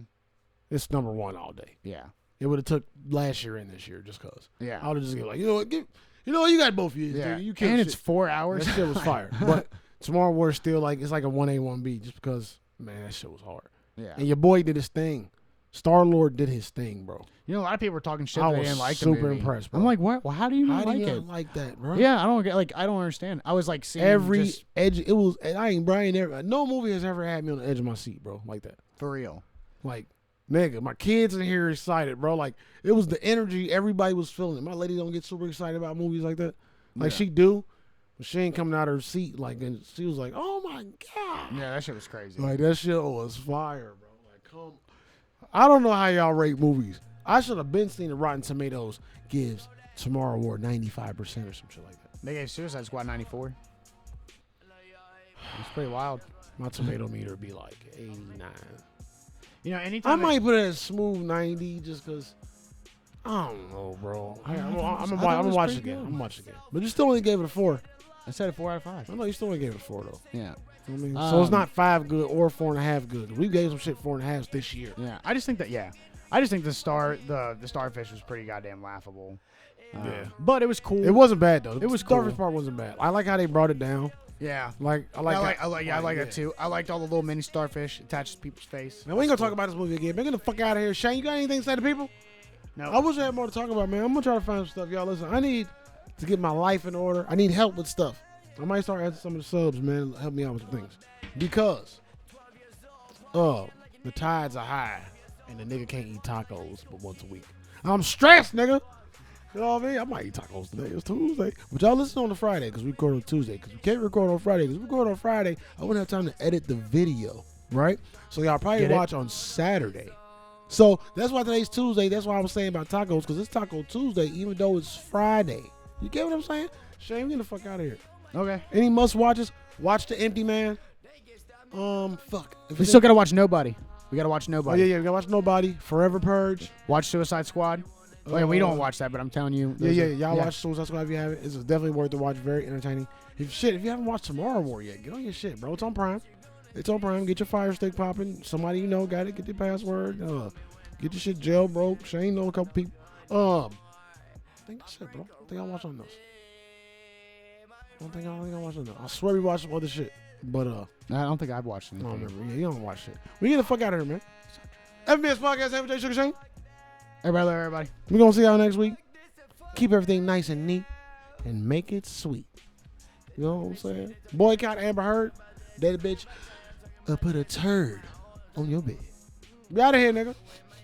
it's number one all day. Yeah. It would have took last year and this year just cause. Yeah. I would have just been like, you know what, you got both years. Yeah. You killed And shit. it's 4 hours. That shit was fire. But Tomorrow War's still like it's like a 1A 1B just because man that shit was hard. Yeah. And your boy did his thing. Star-Lord did his thing, bro. You know, a lot of people were talking shit I that they was didn't like the super movie. impressed, bro. I'm like, what? Well, how do you not How do like you it? like that, bro? Yeah, I don't get. Like, I don't understand. I was like seeing Every just edge, it was. I ain't Brian. No movie has ever had me on the edge of my seat, bro, like that. for real. Like, nigga, my kids in here excited, bro. Like, it was the energy. Everybody was feeling it. My lady don't get super excited about movies like that. Like Yeah. she do, but she ain't coming out of her seat. Like, and she was like, "Oh my god!" Yeah, that shit was crazy. Like that shit was fire, bro. Like, come. I don't know how y'all rate movies. I should have been seeing the Rotten Tomatoes gives Tomorrow War 95% or some shit like that. They gave Suicide Squad 94. It's pretty wild. My tomato meter be like 89. You know, I anytime might put it at a smooth 90 just because. I don't know, bro. I'm gonna watch it again. I'm gonna watch it again. But you still only gave it a 4. I said a 4 out of 5. I know you still only gave it a 4 though. Yeah. You know what I mean? So it's not 5 good or 4.5 good. We gave some shit 4.5 this year. Yeah. I just think that. Yeah. I just think the starfish was pretty goddamn laughable. Yeah. But it was cool. It wasn't bad though. It was The Starfish cool. part wasn't bad. I like how they brought it down. Yeah. Like I like that too. I liked all the little mini starfish attached to people's face. Now we ain't gonna talk about this movie again. Man, get the fuck out of here, Shane. You got anything to say to people? No. I wish I had more to talk about, man. I'm gonna try to find some stuff, y'all. Listen, I need to get my life in order. I need help with stuff. I might start asking some of the subs, man. Help me out with some things because, the tides are high and the nigga can't eat tacos but once a week. I'm stressed, nigga. You know what I mean? I might eat tacos today. It's Tuesday. But y'all listen on the Friday because we record on Tuesday. Because we can't record on Friday. Because we record on Friday, I wouldn't have time to edit the video, right? So y'all probably Get it? watch on Saturday. So that's why today's Tuesday. That's why I was saying about tacos because it's Taco Tuesday even though it's Friday. You get what I'm saying? Shane, get the fuck out of here. Okay. Any must-watches? Watch The Empty Man. Fuck. If We it still ain't- gotta watch Nobody. We gotta watch Oh, Nobody. yeah. We gotta watch Nobody. Forever Purge. Watch Suicide Squad. Wait, we don't watch that, but I'm telling you. Y'all watch Suicide Squad if you haven't. It's definitely worth the watch. Very entertaining. If you haven't watched Tomorrow War yet, get on your shit, bro. It's on Prime. It's on Prime. Get your Fire Stick popping. Somebody you know got it. Get your password. Get your shit jailbroke. Shane know a couple people. think that's it, bro. I think I watched on those. I don't think I watched on those. I swear we watched some other shit. But I don't think I've watched I anything. don't remember. Yeah, you don't watch shit. We get the fuck out of here, man. FBS Podcast, Everyday Sugar Shane. Everybody, everybody. We're gonna see y'all next week. Keep everything nice and neat and make it sweet. You know what I'm saying? Boycott Amber Heard. That bitch put a turd on your bed. Be out of here, nigga.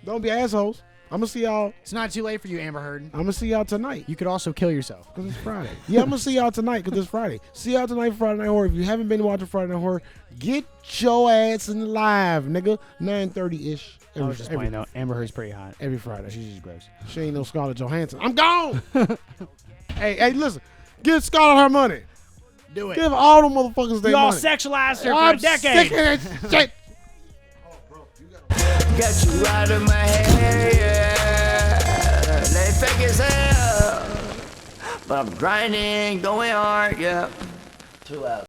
Don't be assholes. I'm gonna see y'all. It's not too late for you, Amber Heard. I'm gonna see y'all tonight. You could also kill yourself. Because it's Friday. Yeah, I'm going to see y'all tonight because it's Friday. See y'all tonight for Friday Night Horror. If you haven't been watching Friday Night Horror, get your ass in the live, nigga. 9:30-ish. I was just playing though. Amber Heard's pretty hot. Every Friday. She's just gross. She ain't no Scarlett Johansson. I'm gone. hey, listen. Give Scarlett her money. Do it. Give all them motherfuckers their You all money. sexualized her I'm for a decade. sick of that shit. Got you out of my head, yeah. They fake as hell. But I'm grinding, going hard, yeah. 2 hours.